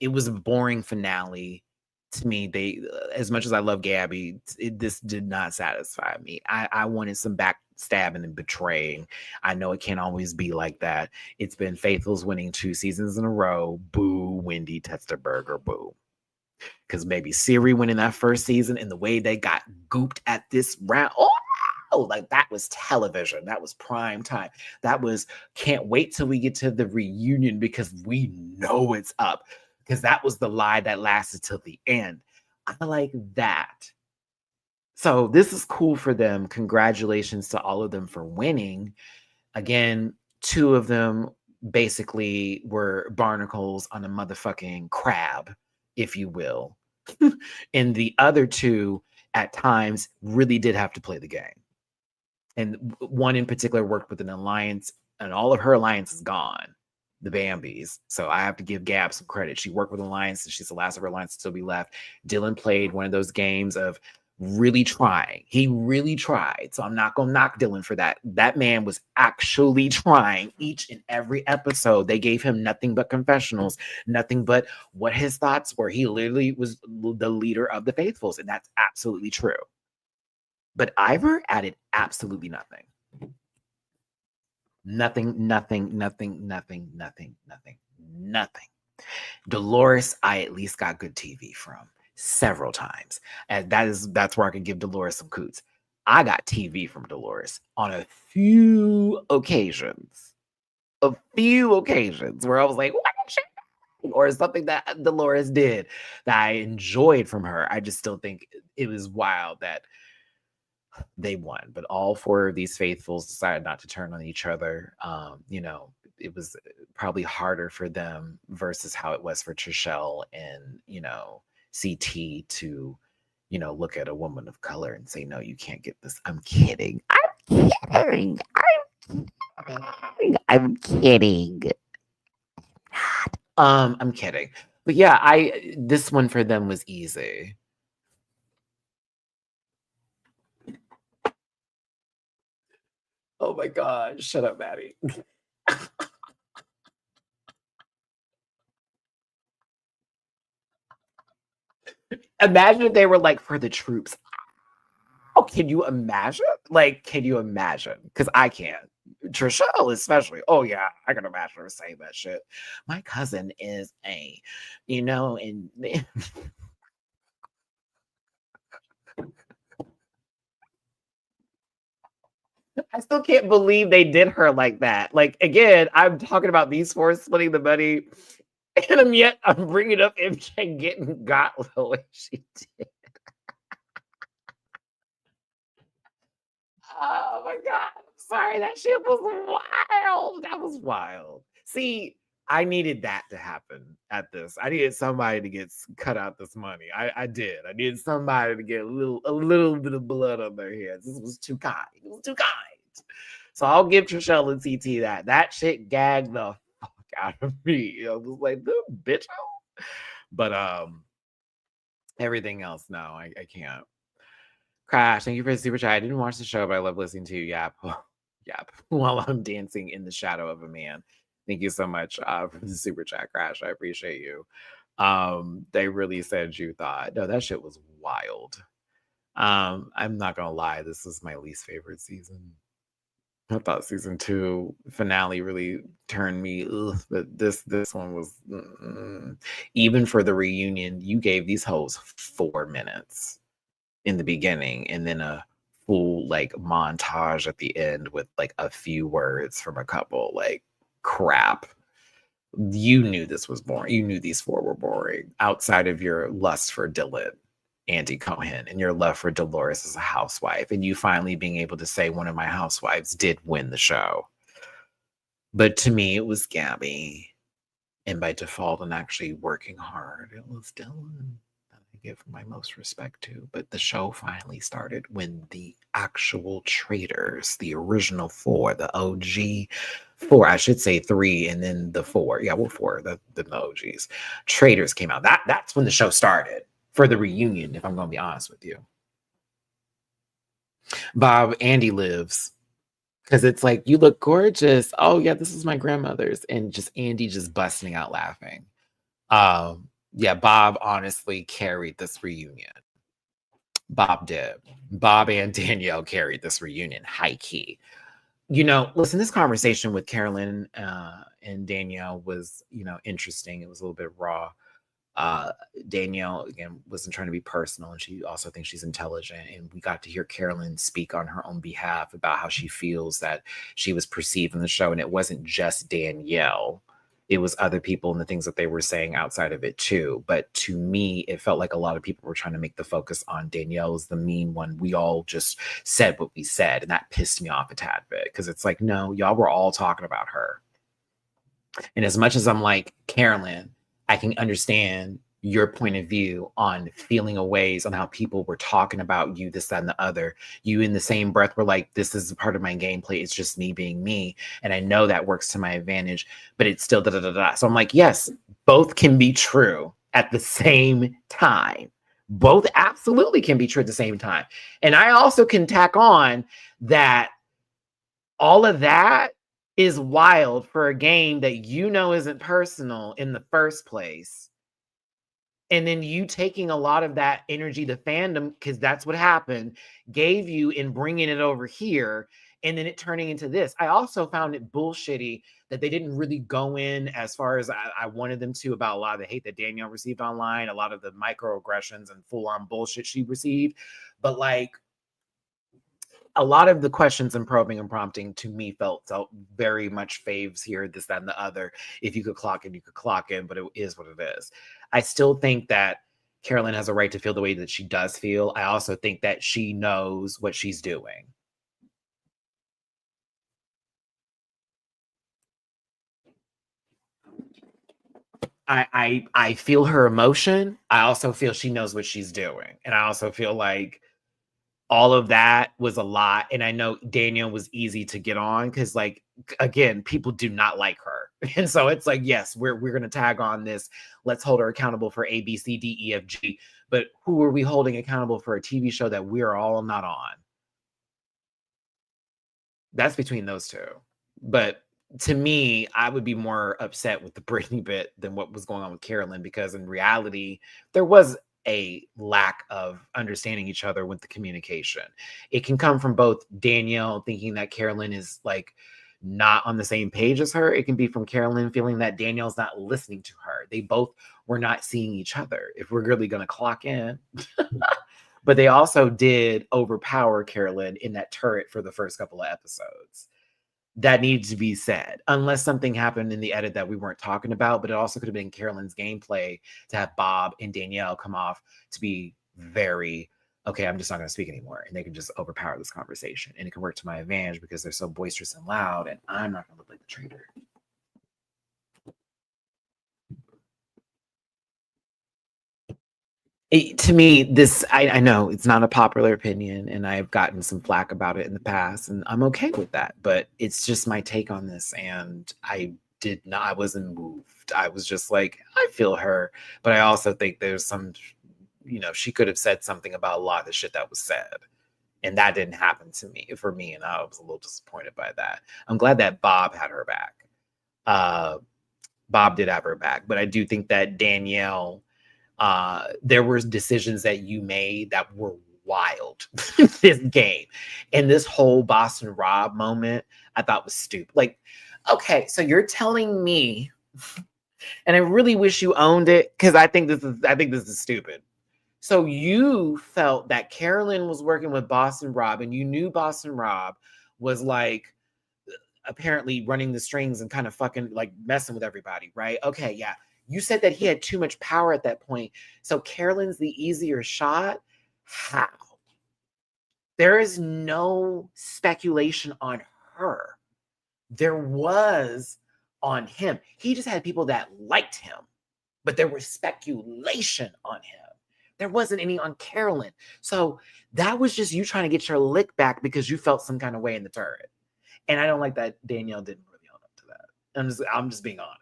It was a boring finale. To me, they, as much as I love Gabby, this did not satisfy me. I wanted some backstabbing and betraying. I know it can't always be like that. It's been Faithfuls winning 2 seasons in a row. Boo, Wendy Testerberger, boo. Because maybe Siri winning that first season and the way they got gooped at this round. Oh, like that was television. That was prime time. That was can't wait till we get to the reunion because we know it's up. Because that was the lie that lasted till the end. I like that. So this is cool for them. Congratulations to all of them for winning. Again, 2 of them basically were barnacles on a motherfucking crab, if you will. And the other 2 at times really did have to play the game. And one in particular worked with an alliance, and all of her alliance is gone. The Bambis. So I have to give Gab some credit. She worked with Alliance and she's the last of her alliance to still be left. Dylan played one of those games of really trying. He really tried. So I'm not going to knock Dylan for that. That man was actually trying each and every episode. They gave him nothing but confessionals, nothing but what his thoughts were. He literally was the leader of the Faithfuls, and that's absolutely true. But Ivor added absolutely nothing. Nothing. Dolores, I at least got good TV from several times. And that's where I can give Dolores some coots. I got TV from Dolores on a few occasions. Where I was like, what did she do? Or something that Dolores did that I enjoyed from her. I just still think it was wild that they won, but all 4 of these faithfuls decided not to turn on each other. It was probably harder for them versus how it was for Trishelle and, CT to, look at a woman of color and say, no, you can't get this. I'm kidding. I'm kidding. I'm kidding. But yeah, this one for them was easy. Oh my God. Shut up, Maddie. Imagine if they were like for the troops. Oh, can you imagine? Can you imagine? Because I can't. Trishelle, especially. Oh, yeah, I can imagine her saying that shit. My cousin is and I still can't believe they did her like that. Like, again, I'm talking about these four splitting the money, and I'm bringing up MJ getting got the way she did. Oh my God. I'm sorry. That shit was wild. That was wild. See, I needed that to happen at this. I needed somebody to get cut out this money. I did. I needed somebody to get a little bit of blood on their hands. This was too kind. It was too kind. So I'll give Trishelle and TT that. That shit gagged the fuck out of me. I was like, "This bitch." But everything else, no, I can't. Crash, thank you for the super chat. I didn't watch the show, but I love listening to you yap. Yap while I'm dancing in the shadow of a man. Thank you so much for the super chat, Crash. I appreciate you. They really said you thought. No, that shit was wild. I'm not gonna lie, this was my least favorite season. I thought season 2 finale really turned me, but this one was even for the reunion. You gave these hoes 4 minutes in the beginning, and then a full like montage at the end with like a few words from a couple. Like, crap. You knew this was boring. You knew these 4 were boring outside of your lust for Dylan, Andy Cohen, and your love for Dolores as a housewife, and you finally being able to say one of my housewives did win the show. But to me, it was Gabby. And by default, and actually working hard, it was Dylan that I give my most respect to. But the show finally started when the actual Traitors, the original 4, the OG 4, I should say 3, and then the 4. Yeah, well, 4, the OGs. Traitors came out. That's when the show started for the reunion, if I'm going to be honest with you. Bob, Andy lives. Because it's like, you look gorgeous. Oh, yeah, this is my grandmother's. And just Andy just busting out laughing. Yeah, Bob honestly carried this reunion. Bob did. Bob and Danielle carried this reunion, high key. You know, listen, this conversation with Carolyn and Danielle was, interesting. It was a little bit raw. Danielle, again, wasn't trying to be personal, and she also thinks she's intelligent. And we got to hear Carolyn speak on her own behalf about how she feels that she was perceived in the show. And it wasn't just Danielle, it was other people and the things that they were saying outside of it too. But to me, it felt like a lot of people were trying to make the focus on Danielle as the mean one. We all just said what we said, and that pissed me off a tad bit, because it's like, no, y'all were all talking about her. And as much as I'm like, Carolyn, I can understand your point of view on feeling a ways on how people were talking about you, this, that, and the other. You in the same breath were like, this is a part of my gameplay. It's just me being me. And I know that works to my advantage, but it's still da-da-da-da. So I'm like, yes, both can be true at the same time. Both absolutely can be true at the same time. And I also can tack on that all of that is wild for a game that isn't personal in the first place. And then you taking a lot of that energy to fandom, because that's what happened, gave you in bringing it over here, and then it turning into this. I also found it bullshitty that they didn't really go in as far as I wanted them to about a lot of the hate that Danielle received online, a lot of the microaggressions and full-on bullshit she received. But like, a lot of the questions and probing and prompting to me felt very much faves here, this, that, and the other. If you could clock in, you could clock in, but it is what it is. I still think that Carolyn has a right to feel the way that she does feel. I also think that she knows what she's doing. I feel her emotion. I also feel she knows what she's doing. And I also feel like all of that was a lot. And I know Danielle was easy to get on because, like, again, people do not like her. And so it's like, yes, we're going to tag on this. Let's hold her accountable for A, B, C, D, E, F, G. But who are we holding accountable for a TV show that we're all not on? That's between those two. But to me, I would be more upset with the Britney bit than what was going on with Carolyn, because in reality, there was a lack of understanding each other with the communication. It can come from both Danielle thinking that Carolyn is like not on the same page as her. It can be from Carolyn feeling that Danielle's not listening to her. They both were not seeing each other, if we're really going to clock in. But they also did overpower Carolyn in that turret for the first couple of episodes. That needs to be said, unless something happened in the edit that we weren't talking about. But it also could have been Carolyn's gameplay to have Bob and Danielle come off to be very, okay, I'm just not going to speak anymore. And they can just overpower this conversation. And it can work to my advantage because they're so boisterous and loud. And I'm not going to look like the traitor. To me, this, I know it's not a popular opinion, and I've gotten some flack about it in the past, and I'm okay with that, but it's just my take on this, and I wasn't moved. I was just like, I feel her, but I also think there's some, she could have said something about a lot of the shit that was said, and that didn't happen for me, and I was a little disappointed by that. I'm glad that Bob had her back. Bob did have her back, but I do think that Danielle, there were decisions that you made that were wild this game. And this whole Boston Rob moment, I thought was stupid. Like, okay, so you're telling me, and I really wish you owned it, because I think this is stupid. So you felt that Carolyn was working with Boston Rob, and you knew Boston Rob was like apparently running the strings and kind of fucking like messing with everybody, right? Okay, yeah. You said that he had too much power at that point. So Carolyn's the easier shot? How? There is no speculation on her. There was on him. He just had people that liked him, but there was speculation on him. There wasn't any on Carolyn. So that was just you trying to get your lick back because you felt some kind of way in the turret. And I don't like that Danielle didn't really own up to that. I'm just being honest.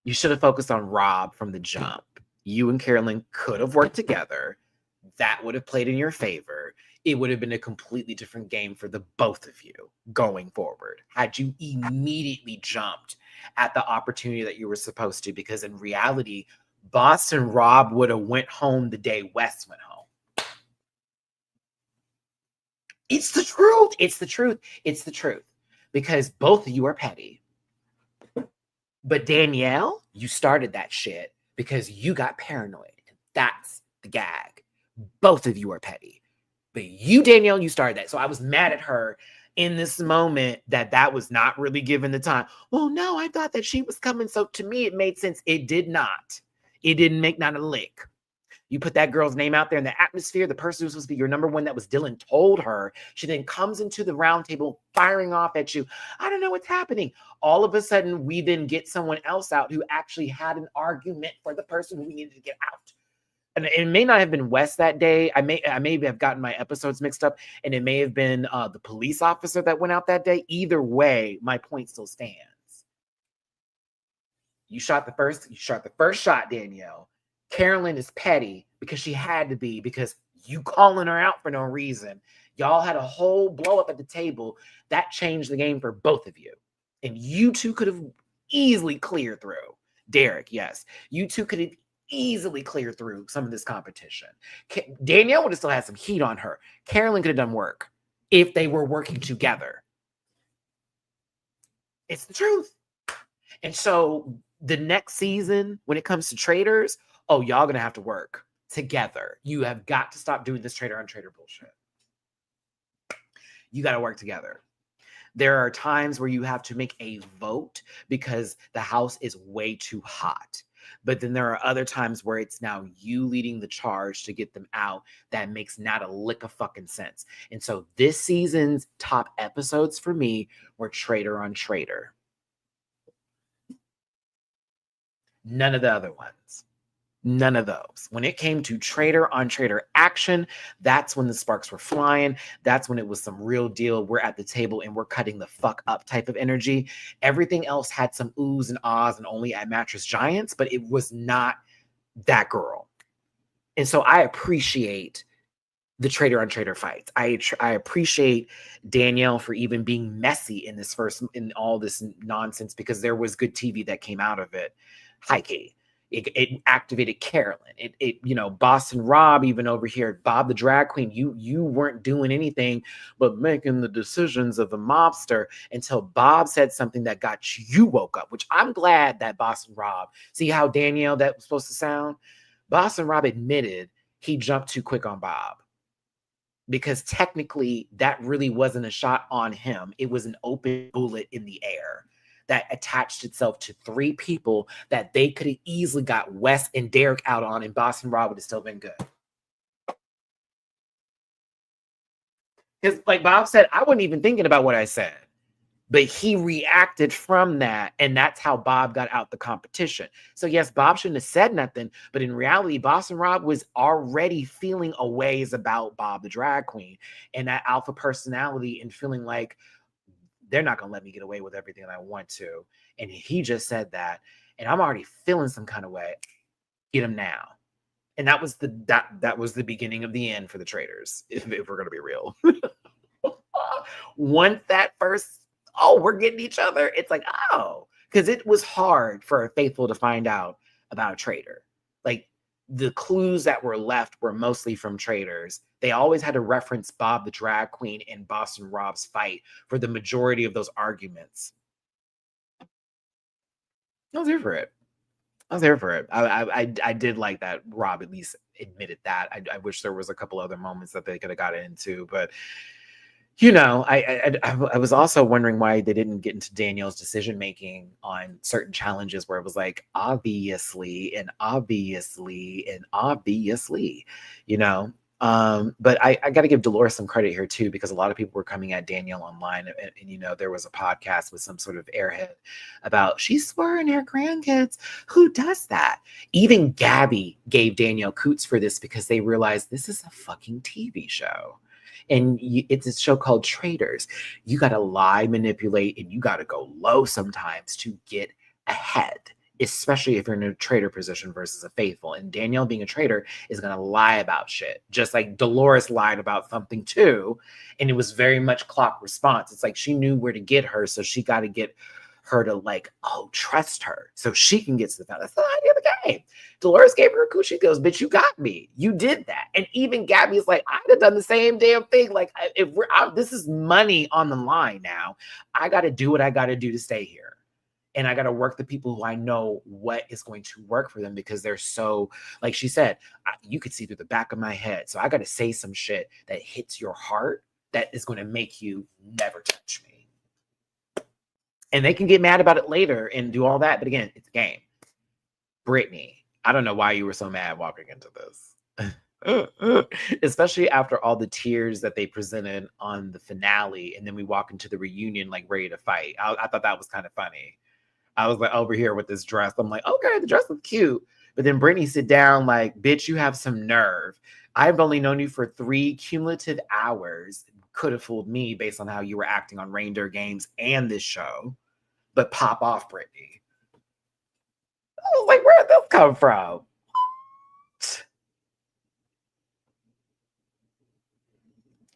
You should have focused on Rob from the jump. You and Carolyn could have worked together. That would have played in your favor. It would have been a completely different game for the both of you going forward. Had you immediately jumped at the opportunity that you were supposed to, because in reality, Boston Rob would have went home the day Wes went home. It's the truth. It's the truth. It's the truth. Because both of you are petty. But Danielle, you started that shit because you got paranoid. And that's the gag. Both of you are petty. But you, Danielle, you started that. So I was mad at her in this moment that was not really given the time. Well, no, I thought that she was coming. So to me, it made sense. It did not. It didn't make not a lick. You put that girl's name out there in the atmosphere. The person who's supposed to be your number one, that was Dylan, told her. She then comes into the round table firing off at you. I don't know what's happening. All of a sudden, we then get someone else out who actually had an argument for the person who we needed to get out. And it may not have been Wes that day. I may have gotten my episodes mixed up, and it may have been the police officer that went out that day. Either way, my point still stands. You shot the first shot, Danielle. Carolyn is petty because she had to be, because you calling her out for no reason. Y'all had a whole blow up at the table that changed the game for both of you. And you two could have easily cleared through. Derek, yes. You two could have easily cleared through some of this competition. Danielle would have still had some heat on her. Carolyn could have done work if they were working together. It's the truth. And so the next season, when it comes to Traitors, oh, y'all gonna have to work together. You have got to stop doing this traitor on traitor bullshit. You got to work together. There are times where you have to make a vote because the house is way too hot. But then there are other times where it's now you leading the charge to get them out that makes not a lick of fucking sense. And so this season's top episodes for me were traitor on traitor. None of the other ones. None of those. When it came to traitor on traitor action, that's when the sparks were flying. That's when it was some real deal. We're at the table and we're cutting the fuck up type of energy. Everything else had some oohs and ahs and only at Mattress Giants, but it was not that girl. And so I appreciate the traitor on traitor fights. I appreciate Danielle for even being messy in all this nonsense, because there was good TV that came out of it. High key. It activated Carolyn. Boston Rob, even over here, Bob the drag queen, you weren't doing anything but making the decisions of the mobster until Bob said something that got you woke up, which I'm glad that Boston Rob, see how Danielle that was supposed to sound? Boston Rob admitted he jumped too quick on Bob. Because technically that really wasn't a shot on him. It was an open bullet in the air that attached itself to 3 people that they could have easily got Wes and Derek out on, and Boston Rob would have still been good. Because like Bob said, I wasn't even thinking about what I said. But he reacted from that, and that's how Bob got out the competition. So yes, Bob shouldn't have said nothing, but in reality, Boston Rob was already feeling a ways about Bob the drag queen and that alpha personality and feeling like they're not going to let me get away with everything that I want to. And he just said that, and I'm already feeling some kind of way. Get him now. And that was the beginning of the end for the Traitors, if we're going to be real. Once that first, we're getting each other, it's like, because it was hard for a faithful to find out about a traitor. Like, the clues that were left were mostly from Traitors. They always had to reference Bob the drag queen and Boston Rob's fight for the majority of those arguments. I was here for it. I did like that Rob at least admitted that. I wish there was a couple other moments that they could have got into, but I was also wondering why they didn't get into Danielle's decision making on certain challenges where it was like obviously and obviously and obviously, But I got to give Dolores some credit here too, because a lot of people were coming at Danielle online, and there was a podcast with some sort of airhead about she's swearing her grandkids. Who does that? Even Gabby gave Danielle coots for this because they realized this is a fucking TV show. And it's a show called Traitors. You got to lie, manipulate, and you got to go low sometimes to get ahead, especially if you're in a traitor position versus a faithful. And Danielle, being a traitor, is going to lie about shit. Just like Dolores lied about something too. And it was very much clock response. It's like she knew where to get her, so she got to get her to trust her so she can get to the found. That's the idea of the game. Dolores gave her a coochie. She goes, bitch, you got me. You did that. And even Gabby's like, I'd have done the same damn thing. Like, if this is money on the line now, I got to do what I got to do to stay here. And I got to work the people who I know what is going to work for them, because they're so, like she said, you could see through the back of my head. So I got to say some shit that hits your heart that is going to make you never touch me. And they can get mad about it later and do all that. But again, it's a game. Britney, I don't know why you were so mad walking into this. Especially after all the tears that they presented on the finale. And then we walk into the reunion like ready to fight. I thought that was kind of funny. I was like over here with this dress. I'm like, okay, the dress was cute. But then Britney sit down like, bitch, you have some nerve. I've only known you for 3 cumulative hours. Could have fooled me based on how you were acting on Reindeer Games and this show. But pop off, Britney. I was like, where'd this come from?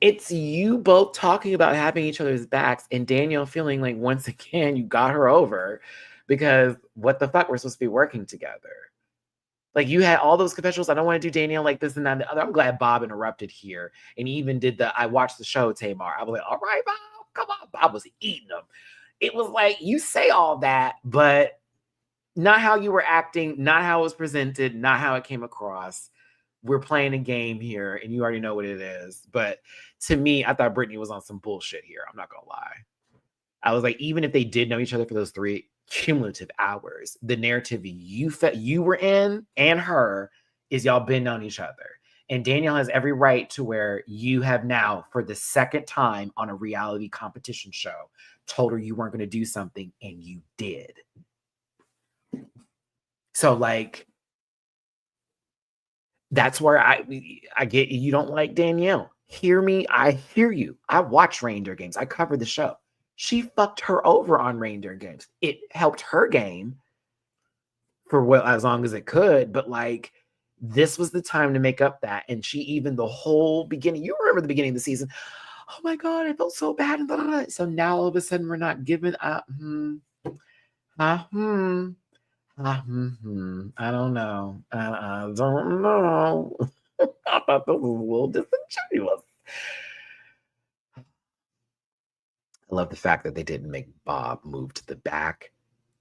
It's you both talking about having each other's backs and Danielle feeling like once again you got her over, because what the fuck, we're supposed to be working together. Like, you had all those confessionals. I don't want to do Danielle like this and that and the other. I'm glad Bob interrupted here and even did I watched the show, Tamar. I was like, all right, Bob, come on. Bob was eating them. It was like, you say all that, but not how you were acting, not how it was presented, not how it came across. We're playing a game here and you already know what it is. But to me, I thought Britney was on some bullshit here. I'm not going to lie. I was like, even if they did know each other for those 3 cumulative hours, the narrative you were in and her is y'all been on each other. And Danielle has every right to where you have now, for the second time on a reality competition show, told her you weren't going to do something and you did. So like, that's where I get you don't like Danielle. Hear me. I hear you. I watch Reindeer Games. I covered the show. She fucked her over on Reindeer Games. It helped her game for as long as it could, but like, this was the time to make up that. And she, even the whole beginning, you remember the beginning of the season, oh my God, I felt so bad. So now all of a sudden we're not giving up. I don't know. I don't know. I thought this was a little disingenuous. I love the fact that they didn't make Bob move to the back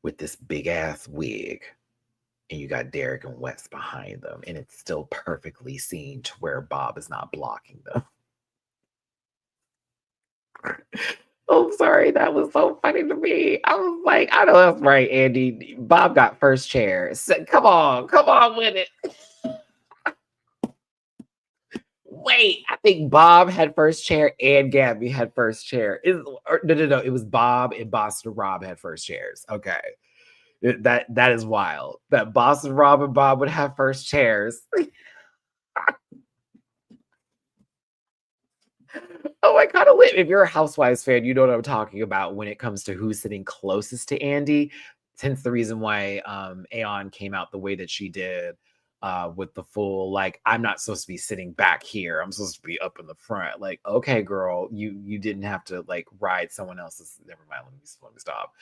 with this big ass wig. And you got Derek and Wes behind them, and it's still perfectly seen to where Bob is not blocking them. Oh, sorry, that was so funny to me. I was like, I know that's right, Andy. Bob got first chair. So, come on with it. Wait, I think Bob had first chair and Gabby had first chair. No. It was Bob and Boston Rob had first chairs. Okay. That is wild. That Boston Rob and Bob would have first chairs. Oh, I kind of lit. If you're a Housewives fan, you know what I'm talking about when it comes to who's sitting closest to Andy. Hence the reason why Aeon came out the way that she did with the full, like, I'm not supposed to be sitting back here. I'm supposed to be up in the front. Like, okay, girl, you didn't have to like ride someone else's. Never mind. Let me stop.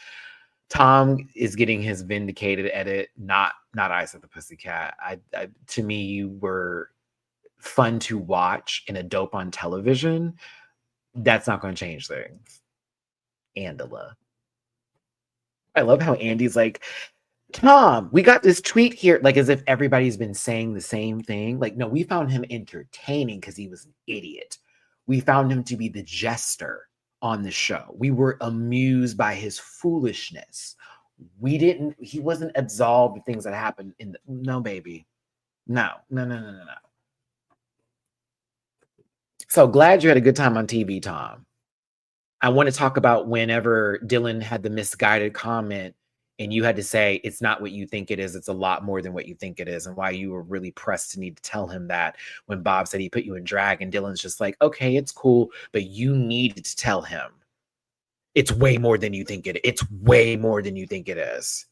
Tom is getting his vindicated edit, not I Said the Pussycat. To me, you were fun to watch and a dope on television. That's not going to change things. Angela. I love how Andy's like, Tom, we got this tweet here, like as if everybody's been saying the same thing. Like, no, we found him entertaining because he was an idiot. We found him to be the jester on the show. We were amused by his foolishness. He wasn't absolved of things that happened no, baby. No. So glad you had a good time on TV, Tom. I want to talk about whenever Dylan had the misguided comment and you had to say, it's not what you think it is. It's a lot more than what you think it is. And why you were really pressed to need to tell him that when Bob said he put you in drag and Dylan's just like, okay, it's cool. But you needed to tell him it's way more than you think it is. It's way more than you think it is.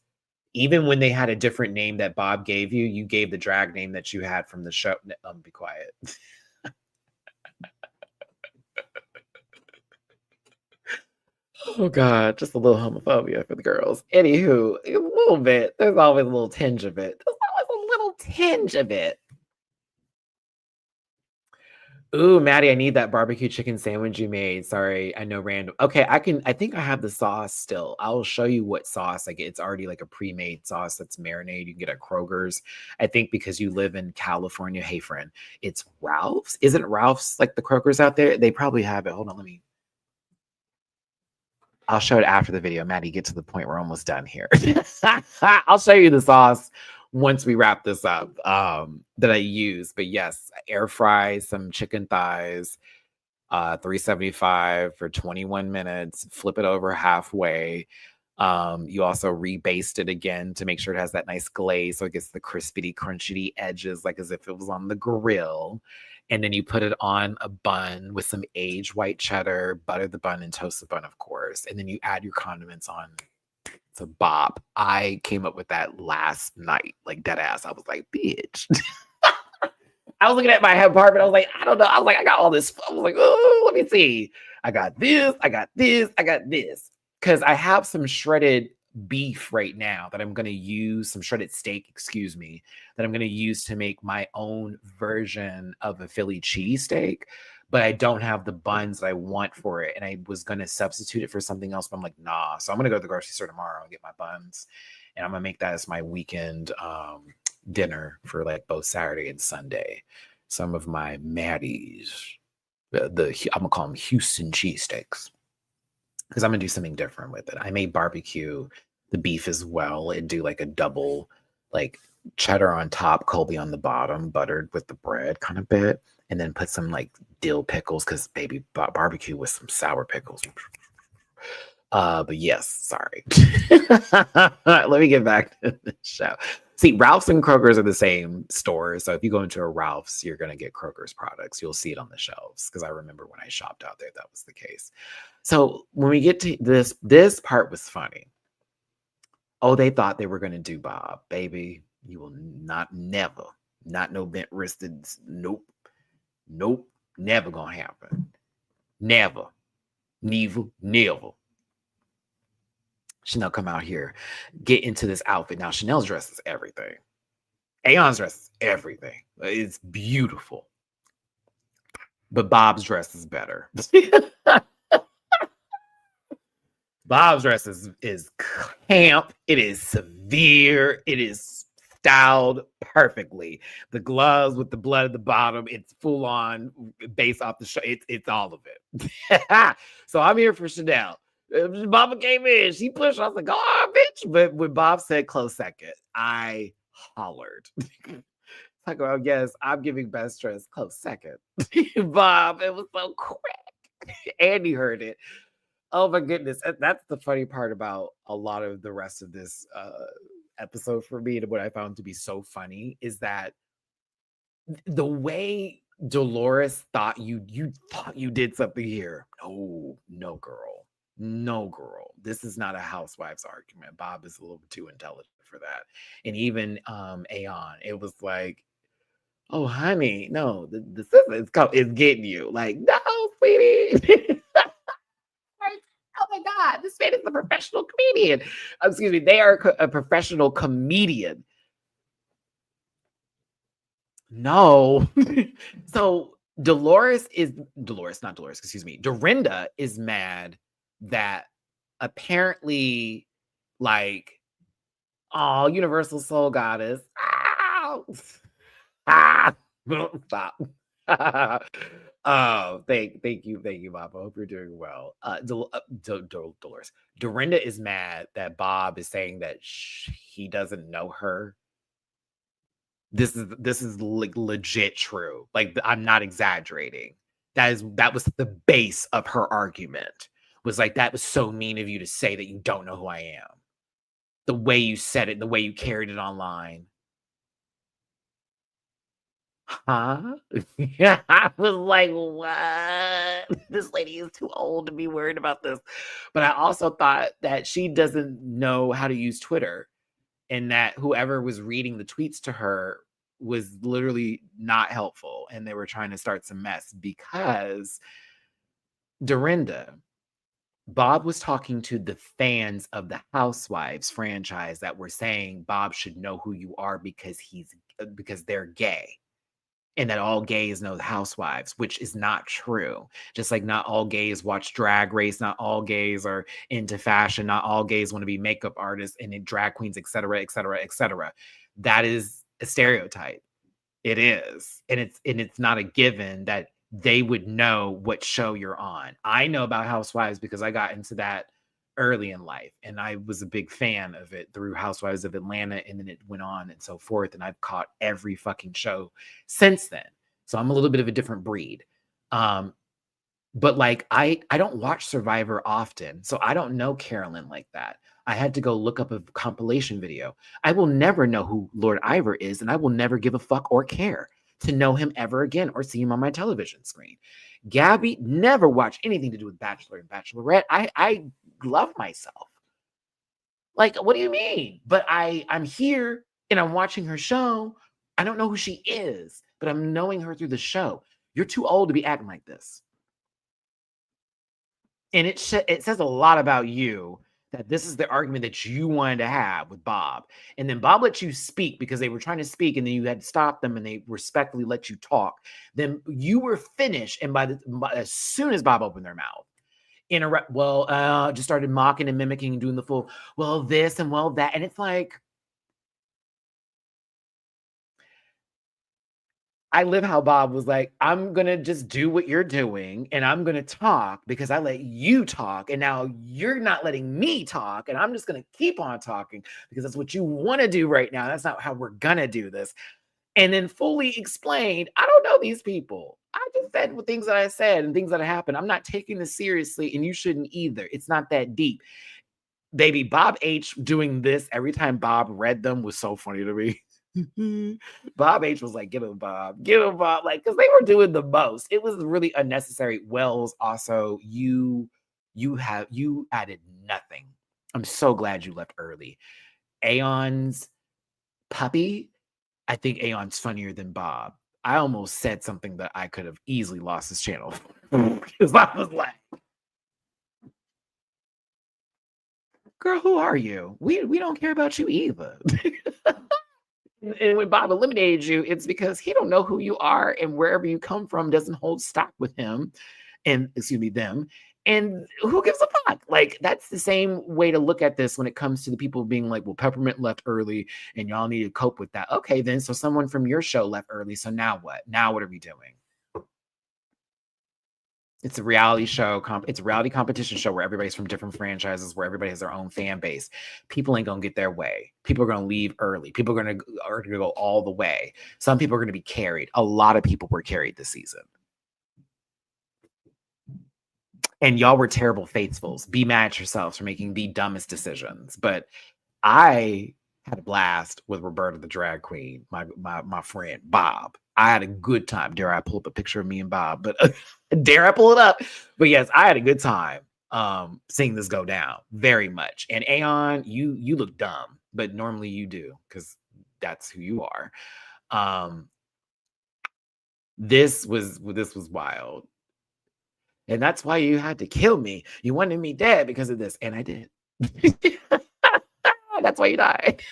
Even when they had a different name that Bob gave you, you gave the drag name that you had from the show. Be quiet. Oh God, just a little homophobia for the girls. Anywho, a little bit. There's always a little tinge of it. There's always a little tinge of it. Ooh, Maddie, I need that barbecue chicken sandwich you made. Sorry, I know random. Okay, I think I have the sauce still. I'll show you what sauce. Like it's already like a pre-made sauce that's marinated. You can get at Kroger's. I think because you live in California. Hey, friend, it's Ralph's. Isn't Ralph's like the Kroger's out there? They probably have it. Hold on, I'll show it after the video. Maddie, get to the point. We're almost done here. I'll show you the sauce once we wrap this up that I use. But yes, air fry some chicken thighs, 375 for 21 minutes. Flip it over halfway. You also rebaste it again to make sure it has that nice glaze so it gets the crispity, crunchy edges like as if it was on the grill. And then you put it on a bun with some aged white cheddar, butter the bun and toast the bun, of course. And then you add your condiments on. It's a bop. I came up with that last night, like dead ass. I was like, bitch. I was looking at my apartment. I was like, I don't know. I was like, I got all this. I was like, oh, let me see. I got this. Because I have some shredded beef right now that I'm going to use, some shredded steak, excuse me, that I'm going to use to make my own version of a Philly cheesesteak, but I don't have the buns that I want for it. And I was going to substitute it for something else, but I'm like, nah. So I'm going to go to the grocery store tomorrow and get my buns. And I'm going to make that as my weekend dinner for like both Saturday and Sunday. Some of my Maddie's, I'm going to call them Houston cheesesteaks, because I'm going to do something different with it. I may barbecue the beef as well and do like a double, like cheddar on top, Colby on the bottom, buttered with the bread kind of bit, and then put some like dill pickles, because baby, barbecue with some sour pickles. But yes, sorry. Let me get back to the show. See, Ralph's and Kroger's are the same stores. So if you go into a Ralph's, you're going to get Kroger's products. You'll see it on the shelves, because I remember when I shopped out there, that was the case. So when we get to this part was funny. Oh, they thought they were going to do Bob. Baby, you will not no bent wristed. Nope, never going to happen. Never. Chanel come out here, get into this outfit. Now Chanel's dress is everything. Aeon's dress is everything. It's beautiful. But Bob's dress is better. Bob's dress is camp. It is severe. It is styled perfectly. The gloves with the blood at the bottom, it's full on based off the show. It's all of it. So I'm here for Chanel. Mama came in, she pushed. I was like, "Oh, bitch!" But when Bob said close second, I hollered. Like, oh yes, I'm giving best dress close second. Bob, it was so quick. Andy heard it. Oh my goodness. That's the funny part about a lot of the rest of this episode for me. And what I found to be so funny is that the way Dolores thought you thought you did something here. No, girl. No, girl. This is not a housewife's argument. Bob is a little bit too intelligent for that. And even Aeon, it was like, oh honey, no, the sister is getting you. Like, no, sweetie. Oh my God, this man is a professional comedian. Excuse me, they are a professional comedian. No. So Dorinda is mad that apparently, like, oh, Universal Soul Goddess. Stop. Oh, thank you, Bob. I hope you're doing well. Dolores. Durinda is mad that Bob is saying that he doesn't know her. This is like legit true. Like, I'm not exaggerating. That was the base of her argument. Was like, that was so mean of you to say that you don't know who I am. The way you said it, the way you carried it online. Huh? Yeah, I was like, what? This lady is too old to be worried about this. But I also thought that she doesn't know how to use Twitter, and that whoever was reading the tweets to her was literally not helpful, and they were trying to start some mess because Dorinda, Bob was talking to the fans of the Housewives franchise that were saying Bob should know who you are because they're gay. And that all gays know the Housewives, which is not true. Just like not all gays watch Drag Race, not all gays are into fashion, not all gays want to be makeup artists and drag queens, etc., etc., etc. That is a stereotype. It is, and it's not a given that they would know what show you're on. I know about Housewives because I got into that early in life, and I was a big fan of it through Housewives of Atlanta, and then it went on and so forth, and I've caught every fucking show since then. So I'm a little bit of a different breed. But like, I don't watch Survivor often, so I don't know Carolyn like that. I had to go look up a compilation video. I will never know who Lord Ivor is, and I will never give a fuck or care to know him ever again or see him on my television screen. Gabby, never watched anything to do with Bachelor and Bachelorette. I love myself. Like, what do you mean? But I'm here and I'm watching her show. I don't know who she is, but I'm knowing her through the show. You're too old to be acting like this. And it says a lot about you that this is the argument that you wanted to have with Bob. And then Bob let you speak because they were trying to speak, and then you had to stop them and they respectfully let you talk. Then you were finished. And as soon as Bob opened their mouth, just started mocking and mimicking and doing the full, well, this and well, that. And it's like, I live how Bob was like, I'm going to just do what you're doing, and I'm going to talk because I let you talk, and now you're not letting me talk, and I'm just going to keep on talking because that's what you want to do right now. That's not how we're going to do this. And then fully explained, I don't know these people. I just said things that I said and things that happened. I'm not taking this seriously, and you shouldn't either. It's not that deep. Baby, Bob H doing this every time Bob read them was so funny to me. Bob H was like, get him, Bob. Like, because they were doing the most. It was really unnecessary. Wells, also, you added nothing. I'm so glad you left early. Aeon's puppy, I think Aeon's funnier than Bob. I almost said something that I could have easily lost his channel because I was like, girl, who are you? We don't care about you either. And when Bob eliminated you, it's because he don't know who you are, and wherever you come from doesn't hold stock with him, and excuse me, them. And who gives a fuck? Like, that's the same way to look at this when it comes to the people being like, well, Peppermint left early and y'all need to cope with that. Okay, then, so someone from your show left early. So now what? Now what are we doing? It's a reality show. It's a reality competition show where everybody's from different franchises, where everybody has their own fan base. People ain't gonna get their way. People are gonna leave early. People are gonna go all the way. Some people are gonna be carried. A lot of people were carried this season. And y'all were terrible faithfuls. Be mad at yourselves for making the dumbest decisions. But I had a blast with Roberta the drag queen, my friend Bob. I had a good time. Dare I pull up a picture of me and Bob? But dare I pull it up? But yes, I had a good time seeing this go down very much. And Aeon, you look dumb, but normally you do because that's who you are. This was wild. And that's why you had to kill me. You wanted me dead because of this. And I did. That's why you died.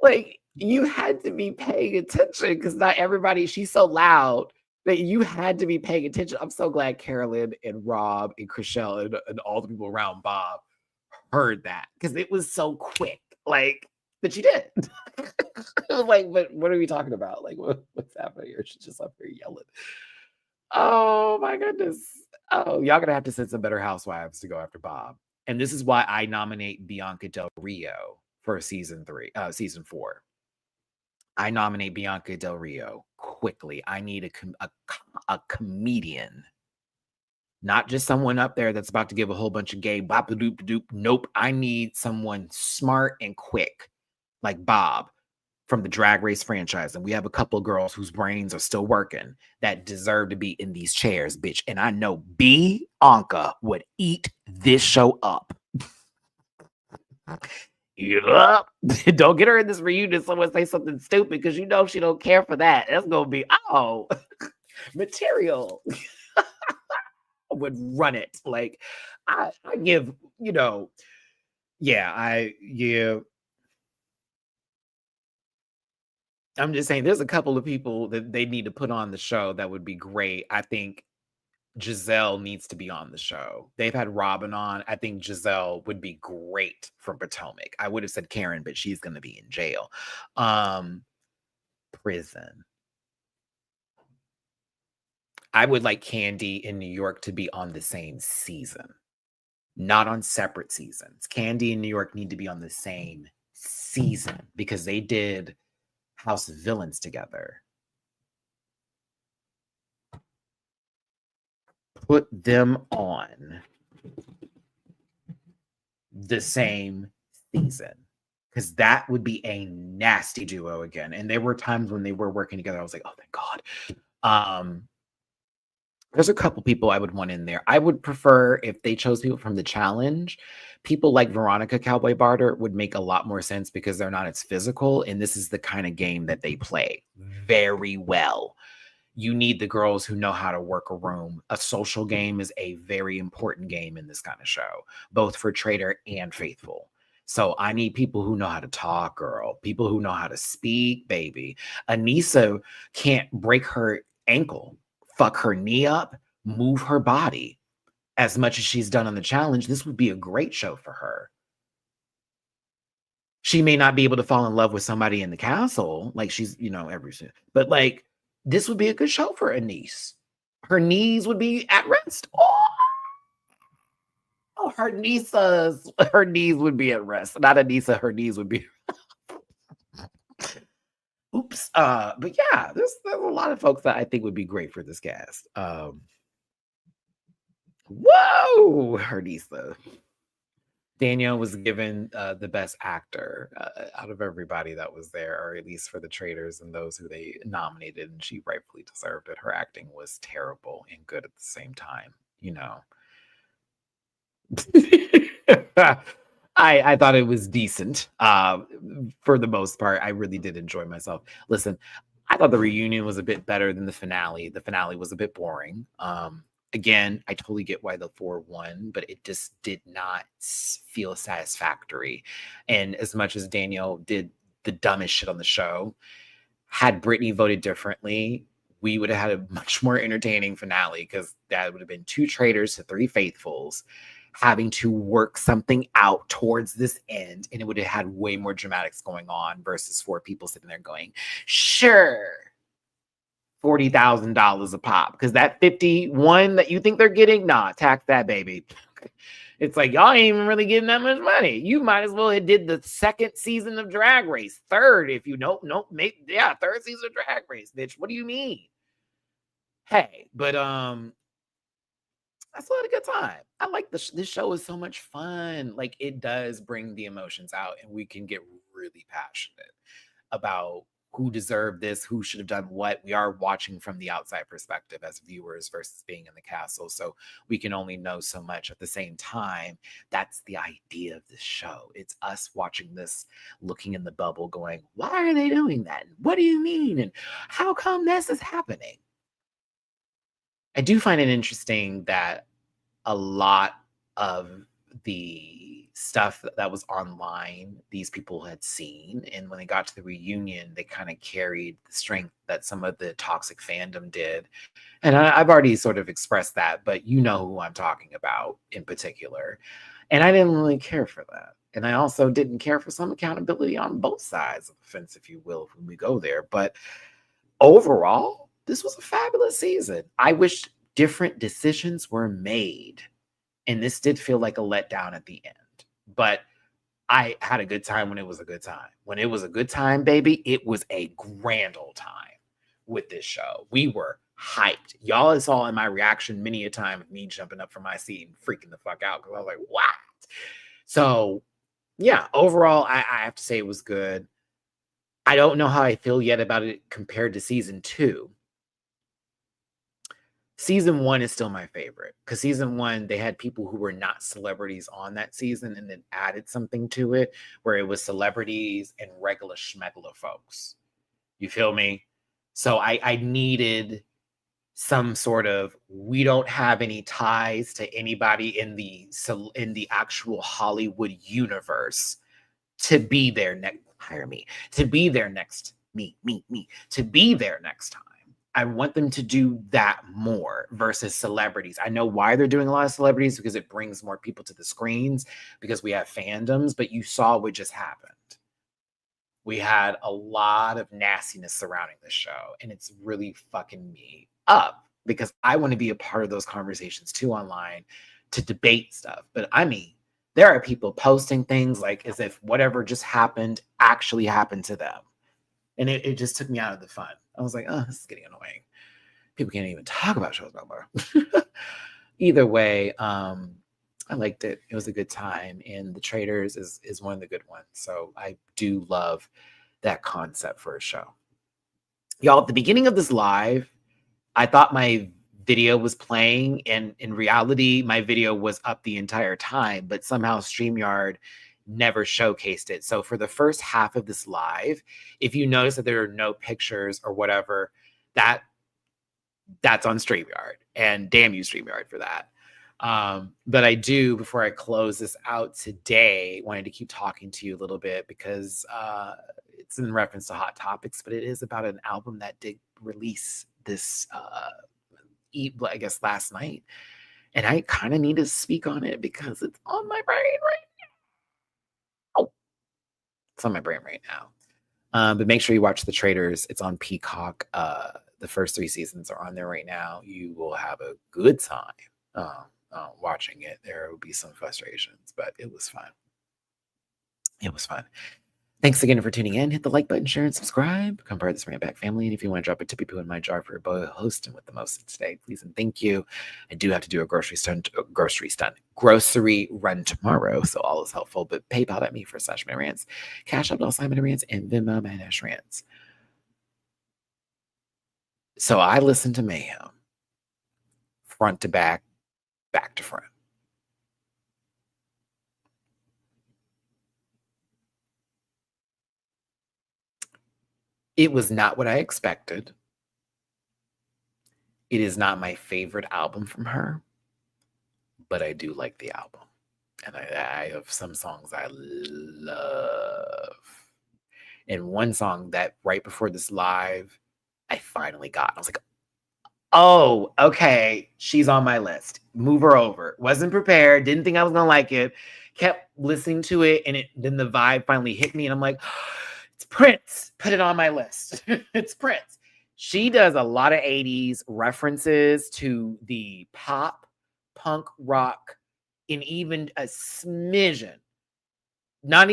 Like, you had to be paying attention because not everybody, she's so loud that you had to be paying attention. I'm so glad Carolyn and Rob and Chriselle and all the people around Bob heard that because it was so quick. Like, that you did. It was like, but what are we talking about? Like, what's happening here? She's just up here yelling. Oh my goodness. Oh, y'all gonna have to send some better housewives to go after Bob. And this is why I nominate Bianca Del Rio for season 4. I nominate Bianca Del Rio quickly. I need a comedian. Not just someone up there that's about to give a whole bunch of gay bop-a-doop-a-doop. Nope. I need someone smart and quick, like Bob from the Drag Race franchise. And we have a couple of girls whose brains are still working that deserve to be in these chairs, bitch. And I know Bianca would eat this show up. Eat it up. Don't get her in this reunion. Someone say something stupid because you know she don't care for that. That's going to be, material. Would run it. Like, I give, I'm just saying there's a couple of people that they need to put on the show that would be great. I think Giselle needs to be on the show. They've had Robin on. I think Giselle would be great from Potomac. I would have said Karen, but she's going to be in jail. Prison. I would like Candy in New York to be on the same season, not on separate seasons. Candy in New York need to be on the same season because they did House of Villains together. Put them on the same season because that would be a nasty duo again. And there were times when they were working together. I was like, oh, thank God. There's a couple people I would want in there. I would prefer if they chose people from the challenge. People like Veronica Cowboy Barter would make a lot more sense because they're not as physical. And this is the kind of game that they play very well. You need the girls who know how to work a room. A social game is a very important game in this kind of show, both for Traitor and Faithful. So I need people who know how to talk, girl. People who know how to speak, baby. Anissa can't break her ankle, fuck her knee up, move her body as much as she's done on the challenge. This would be a great show for her. She may not be able to fall in love with somebody in the castle, like she's, but like this would be a good show for Anissa. Her knees would be at rest. Oh, her knees would be at rest. Not Anissa, her knees would be. Oops. But yeah, there's a lot of folks that I think would be great for this cast. Whoa, Herdisa. Danielle was given the best actor out of everybody that was there, or at least for the Traitors and those who they nominated, and she rightfully deserved it. Her acting was terrible and good at the same time, I thought it was decent for the most part. I really did enjoy myself. Listen, I thought the reunion was a bit better than the finale. The finale was a bit boring. Again, I totally get why the 4 won, but it just did not feel satisfactory. And as much as Danielle did the dumbest shit on the show, had Britney voted differently, we would have had a much more entertaining finale, because that would have been 2 traitors to 3 faithfuls having to work something out towards this end, and it would have had way more dramatics going on versus 4 people sitting there going, sure, $40,000 a pop, because that 51 that you think they're getting, nah, tax that baby. It's like, y'all ain't even really getting that much money. You might as well have did the 2nd season of Drag Race, 3rd, if you nope, 3rd season of Drag Race, bitch. What do you mean? Hey, but I still had a good time. I like this show is so much fun. Like, it does bring the emotions out, and we can get really passionate about who deserved this, who should have done what. We are watching from the outside perspective as viewers versus being in the castle, so we can only know so much. At the same time, that's the idea of this show. It's us watching this, looking in the bubble, going, why are they doing that? What do you mean? And how come this is happening? I do find it interesting that a lot of the stuff that was online, these people had seen. And when they got to the reunion, they kind of carried the strength that some of the toxic fandom did. And I've already sort of expressed that, but you know who I'm talking about in particular. And I didn't really care for that. And I also didn't care for some accountability on both sides of the fence, if you will, when we go there. But overall, this was a fabulous season. I wish different decisions were made. And this did feel like a letdown at the end. But I had a good time when it was a good time. When it was a good time, baby, it was a grand old time with this show. We were hyped. Y'all saw in my reaction many a time of me jumping up from my seat and freaking the fuck out, because I was like, what? So, yeah, overall, I have to say it was good. I don't know how I feel yet about it compared to season 2. Season 1 is still my favorite, because season 1, they had people who were not celebrities on that season and then added something to it where it was celebrities and regular schmegler folks. You feel me? So I needed some sort of, we don't have any ties to anybody in the actual Hollywood universe to be there next, hire me, to be there next, to be there next time. I want them to do that more versus celebrities. I know why they're doing a lot of celebrities, because it brings more people to the screens, because we have fandoms, but you saw what just happened. We had a lot of nastiness surrounding the show, and it's really fucking me up, because I want to be a part of those conversations too online to debate stuff. But I mean, there are people posting things like as if whatever just happened actually happened to them. And it just took me out of the fun. I was like, oh, this is getting annoying. People can't even talk about shows no more. Either way, I liked it. It was a good time. And the Traitors is one of the good ones. So I do love that concept for a show. Y'all, at the beginning of this live, I thought my video was playing, and in reality, my video was up the entire time, but somehow StreamYard never showcased it. So for the first half of this live, if you notice that there are no pictures or whatever, that's on StreamYard, and damn you, StreamYard, for that. But I do, before I close this out today, wanted to keep talking to you a little bit, because it's in reference to Hot Topics, but it is about an album that did release this I guess last night, and I kind of need to speak on it because it's on my brain right now. Oh, it's on my brain right now. But make sure you watch the Traitors. It's on Peacock. The first 3 seasons are on there right now. You will have a good time watching it. There will be some frustrations, but it was fun. It was fun. Thanks again for tuning in. Hit the like button, share, and subscribe. Become part of this Rant Back family. And if you want to drop a tippy poo in my jar for a boy hosting with the most today, please and thank you. I do have to do a grocery run tomorrow, so all is helpful. But PayPal.me for /Matty-Rants, Cash App /Matty-Rants, and Venmo Matty-Rants. So I listened to Mayhem front to back, back to front. It was not what I expected. It is not my favorite album from her, but I do like the album. And I have some songs I love. And one song that right before this live, I finally got. I was like, oh, okay, she's on my list. Move her over. Wasn't prepared. Didn't think I was gonna like it. Kept listening to it, and then the vibe finally hit me, and I'm like, it's Prince. Put it on my list. It's Prince. She does a lot of 80s references to the pop, punk, rock, and even a smidgen, not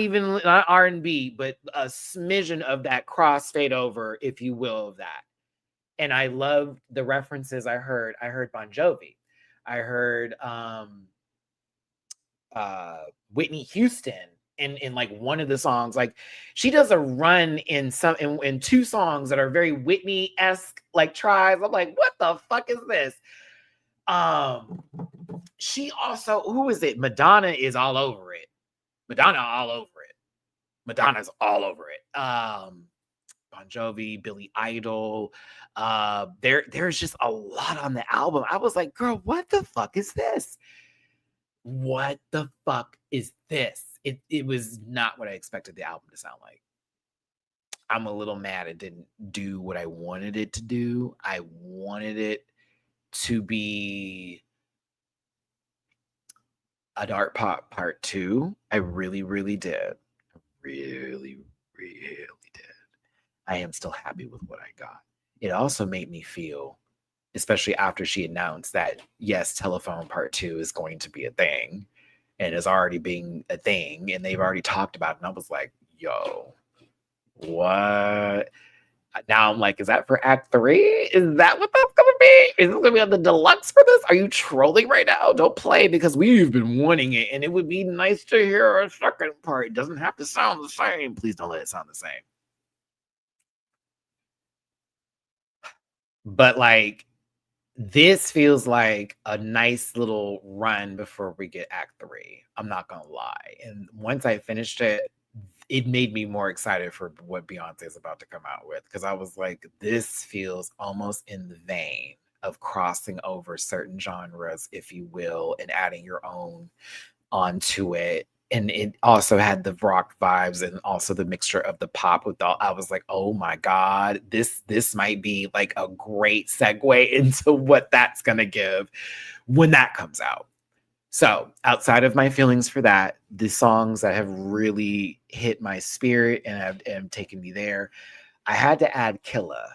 R&B, but a smidgen of that crossfade over, if you will, of that. And I love the references I heard. I heard Bon Jovi. I heard Whitney Houston in like one of the songs. Like she does a run in two songs that are very Whitney-esque, like tries. I'm like, what the fuck is this? She also, who is it? Madonna is all over it. Madonna's all over it. Bon Jovi, Billy Idol. There's just a lot on the album. I was like, girl, what the fuck is this? What the fuck is this? It was not what I expected the album to sound like. I'm a little mad it didn't do what I wanted it to do. I wanted it to be a Dark Pop Part 2. I really, really did. Really, really did. I am still happy with what I got. It also made me feel, especially after she announced that, yes, Telephone Part 2 is going to be a thing and is already being a thing, and they've already talked about it. And I was like, yo, what? Now I'm like, is that for Act 3? Is that what that's going to be? Is this going to be on the deluxe for this? Are you trolling right now? Don't play, because we've been wanting it, and it would be nice to hear a second part. It doesn't have to sound the same. Please don't let it sound the same. But like, this feels like a nice little run before we get Act 3. I'm not gonna lie. And once I finished it, it made me more excited for what Beyonce is about to come out with, because I was like, this feels almost in the vein of crossing over certain genres, if you will, and adding your own onto it. And it also had the rock vibes and also the mixture of the pop with all. I was like, oh my God, this might be like a great segue into what that's gonna give when that comes out. So outside of my feelings for that, the songs that have really hit my spirit and have taken me there, I had to add Killa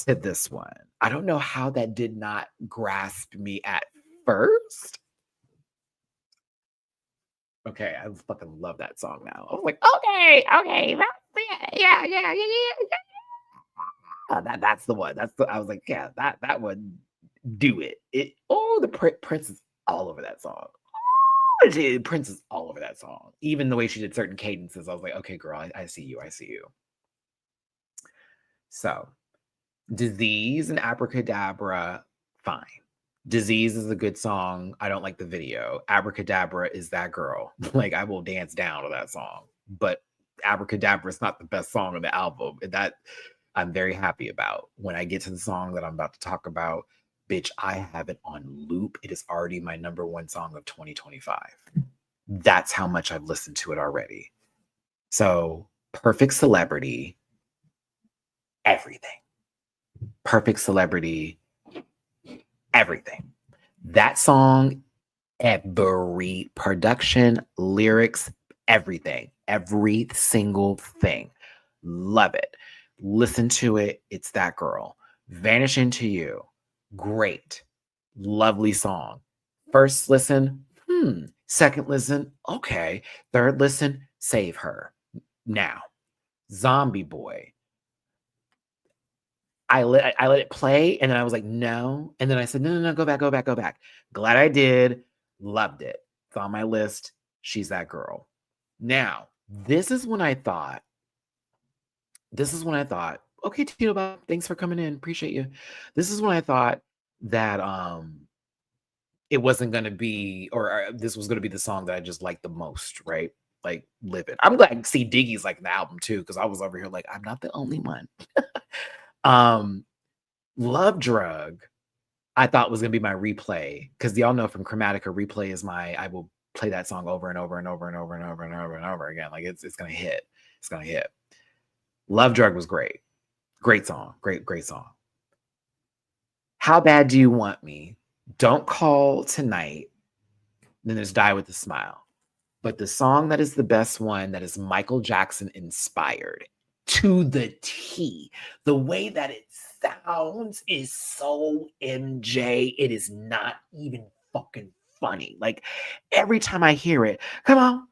to this one. I don't know how that did not grasp me at first. Okay, I fucking love that song now. I was like, okay, yeah. That's the one. I was like, yeah, that would do it. The Prince is all over that song. Prince is all over that song. Even the way she did certain cadences, I was like, okay, girl, I see you. So, Disease and Abracadabra, fine. Disease is a good song. I don't like the video. Abracadabra is that girl. Like, I will dance down to that song. But Abracadabra is not the best song on the album. And that I'm very happy about. When I get to the song that I'm about to talk about, bitch, I have it on loop. It is already my number one song of 2025. That's how much I've listened to it already. So, Perfect Celebrity, everything. Perfect Celebrity, everything. That song, every production, lyrics, everything, every single thing. Love it. Listen to it. It's that girl. Vanish Into You. Great. Lovely song. First listen, Second listen, okay. Third listen, Save Her. Now, Zombie Boy. I let it play, and then I was like, no. And then I said, no, go back. Glad I did. Loved it. It's on my list. She's that girl. Now, this is when I thought, okay, Tito Bob, thanks for coming in. Appreciate you. This is when I thought that it wasn't going to be, or this was going to be the song that I just liked the most, right? Like, Live It. I'm glad C. Diggy's like the album too, because I was over here like, I'm not the only one. Love Drug I thought was gonna be my replay, because y'all know from Chromatica, replay is I will play that song over and over and over and over and over and over and over again. Like it's gonna hit. It's gonna hit. Love Drug was great. Great song. Great song. How Bad Do You Want Me? Don't Call Tonight. Then there's Die With a Smile. But the song that is the best one, that is Michael Jackson inspired to the T. The way that it sounds is so MJ. It is not even fucking funny. Like every time I hear it, come on,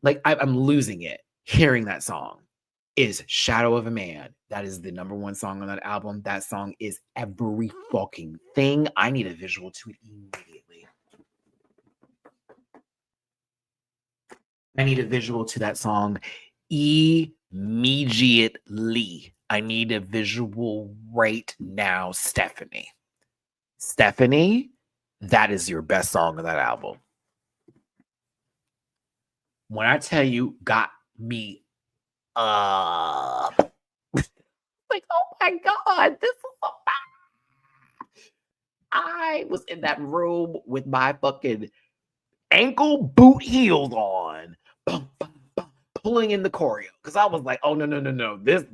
like I'm losing it hearing that song. Is Shadow of a Man. That is the number one song on that album. That song is every fucking thing. I need a visual to it immediately. I need a visual to that song immediately. I need a visual right now, Stephanie. Stephanie, that is your best song on that album. When I tell you, got me up. Like, oh my God, this is so bad. I was in that room with my fucking ankle boot heels on, pulling in the choreo, because I was like, oh no. This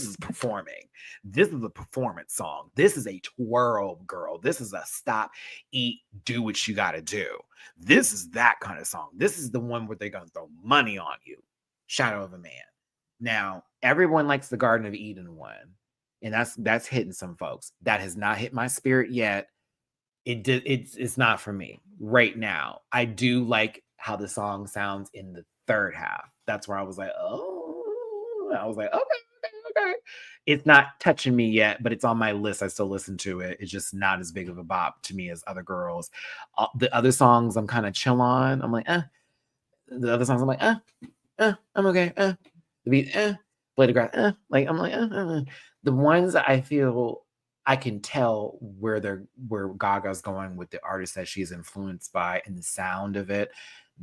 is performing. This is a performance song. This is a twirl, girl. This is a stop, eat, do what you gotta do. This is that kind of song. This is the one where they're gonna throw money on you. Shadow of a Man. Now, everyone likes the Garden of Eden one, and that's hitting some folks. That has not hit my spirit yet. It's not for me right now. I do like how the song sounds in the third half. That's where I was like, oh, I was like, okay. It's not touching me yet, but it's on my list. I still listen to it. It's just not as big of a bop to me as other girls. The other songs I'm kind of chill on. I'm like, The other songs I'm like, I'm okay. The beat, Blade of Grass, like I'm like, The ones that I feel I can tell where Gaga's going with the artist that she's influenced by and the sound of it.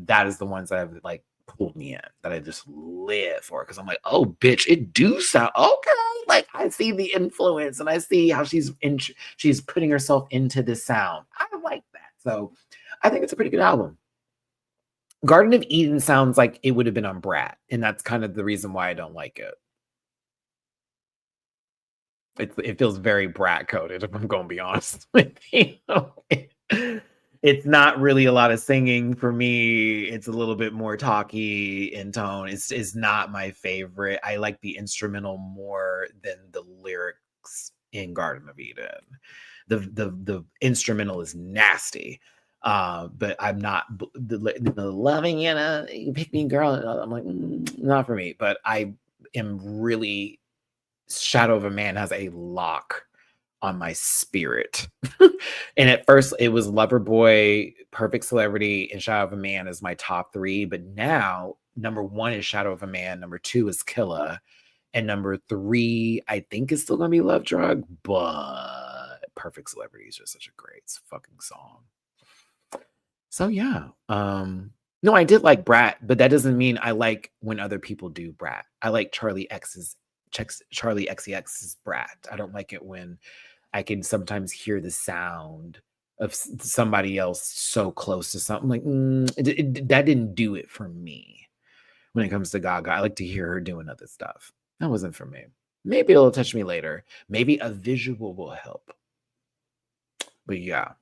That is the ones that have like pulled me in, that I just live for, because I'm like, oh bitch, it do sound okay. Like I see the influence and I see how she's putting herself into the sound. I like that. So I think it's a pretty good album. Garden of Eden sounds like it would have been on Brat, and that's kind of the reason why I don't like it. It feels very Brat coded, if I'm going to be honest with you. It's not really a lot of singing for me. It's a little bit more talky in tone. It's not my favorite. I like the instrumental more than the lyrics in Garden of Eden. The instrumental is nasty. But I'm not the loving, you pick me girl. I'm like, not for me. But I am really, Shadow of a Man has a lock on my spirit. And at first it was Loverboy, Perfect Celebrity, and Shadow of a Man is my top three. But now number one is Shadow of a Man, number two is Killa, and number three I think is still gonna be Love Drug, but Perfect Celebrity is just such a great fucking song. So yeah, no, I did like Brat, but that doesn't mean I like when other people do Brat. I like Charlie XCX's Brat. I don't like it when I can sometimes hear the sound of somebody else so close to something. Like that didn't do it for me. When it comes to Gaga, I like to hear her doing other stuff. That wasn't for me. Maybe it'll touch me later. Maybe a visual will help. But yeah.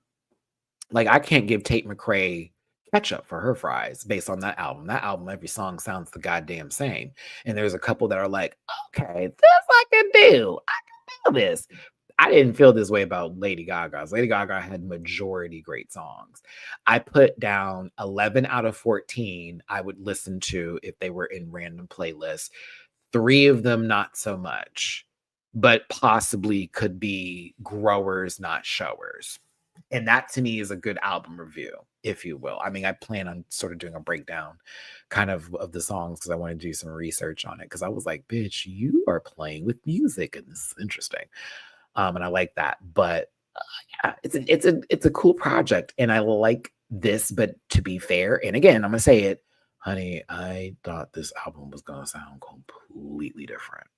Like, I can't give Tate McRae ketchup for her fries based on that album. That album, every song sounds the goddamn same. And there's a couple that are like, okay, this I can do. I can do this. I didn't feel this way about Lady Gaga's. Lady Gaga had majority great songs. I put down 11 out of 14 I would listen to if they were in random playlists. 3 of them, not so much, but possibly could be growers, not showers. And that to me is a good album review, if you will. I mean, I plan on sort of doing a breakdown kind of the songs because I want to do some research on it. Because I was like, bitch, you are playing with music and this is interesting. And I like that. But yeah, it's a cool project. And I like this, but to be fair, and again, I'm going to say it, honey, I thought this album was going to sound completely different.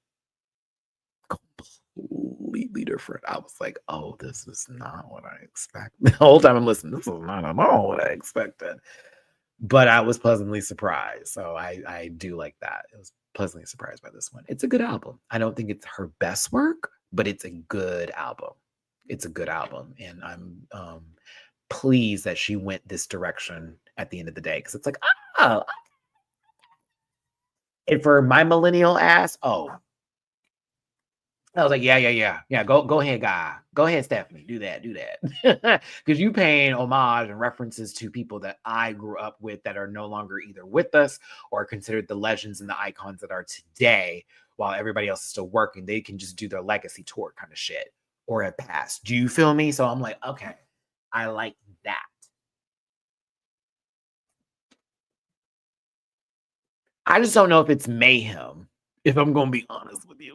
completely different. I was like, oh, this is not what I expected. The whole time I'm listening, this is not at all what I expected. But I was pleasantly surprised. So I do like that. I was pleasantly surprised by this one. It's a good album. I don't think it's her best work, but it's a good album. It's a good album. And I'm pleased that she went this direction at the end of the day. Because it's like, oh, and for my millennial ass, oh, I was like, yeah. Go ahead, guy. Go ahead, Stephanie. Do that. Because you paying homage and references to people that I grew up with that are no longer either with us or considered the legends and the icons that are today, while everybody else is still working. They can just do their legacy tour kind of shit or have passed. Do you feel me? So I'm like, okay, I like that. I just don't know if it's Mayhem, if I'm going to be honest with you.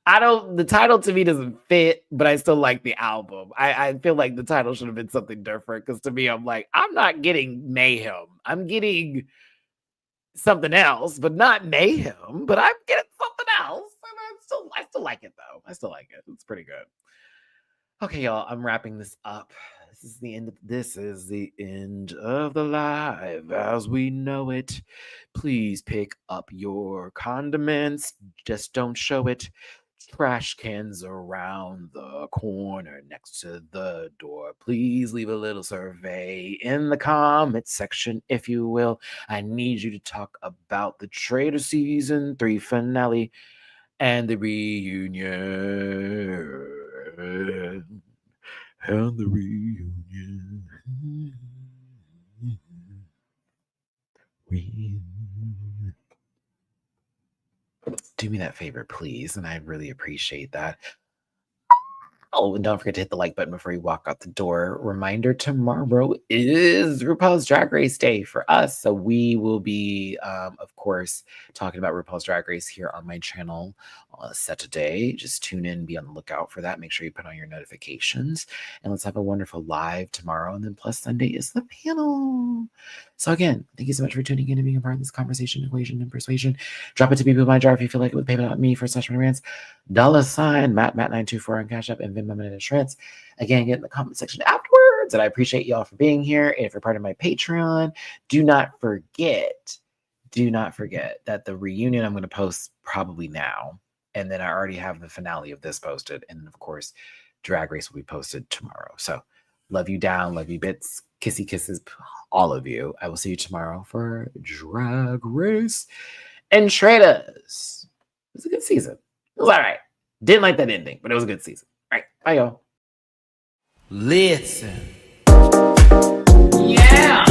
the title to me doesn't fit, but I still like the album. I feel like the title should have been something different because to me, I'm like, I'm not getting Mayhem. I'm getting something else, but not Mayhem, but I'm getting something else. And I still like it though. I still like it. It's pretty good. Okay, y'all, I'm wrapping this up. This is the end of the live as we know it. Please pick up your condiments. Just don't show it. Trash cans around the corner next to the door. Please leave a little survey in the comment section, if you will. I need you to talk about the Traitor season 3 finale and the reunion. And the reunion. Do me that favor, please. And I really appreciate that. Oh, and don't forget to hit the like button before you walk out the door. Reminder, tomorrow is RuPaul's Drag Race Day for us. So we will be, of course, talking about RuPaul's Drag Race here on my channel on Saturday. Just tune in, be on the lookout for that. Make sure you put on your notifications. And let's have a wonderful live tomorrow. And then plus Sunday is the panel. So again, thank you so much for tuning in and being a part of this conversation, equation, and persuasion. Drop it to people in my jar if you feel like it with PayPal.me for /Matty-Rants. $, Matt924 on Cash App and Venmo Matty-Rants. Again, get in the comment section afterwards. And I appreciate y'all for being here. And if you're part of my Patreon, do not forget that the reunion I'm going to post probably now. And then I already have the finale of this posted. And of course, Drag Race will be posted tomorrow. So love you down, love you bits, kissy kisses, all of you. I will see you tomorrow for Drag Race and Traitors. It was a good season. It was all right. Didn't like that ending, but it was a good season. All right. Bye, y'all. Listen. Yeah.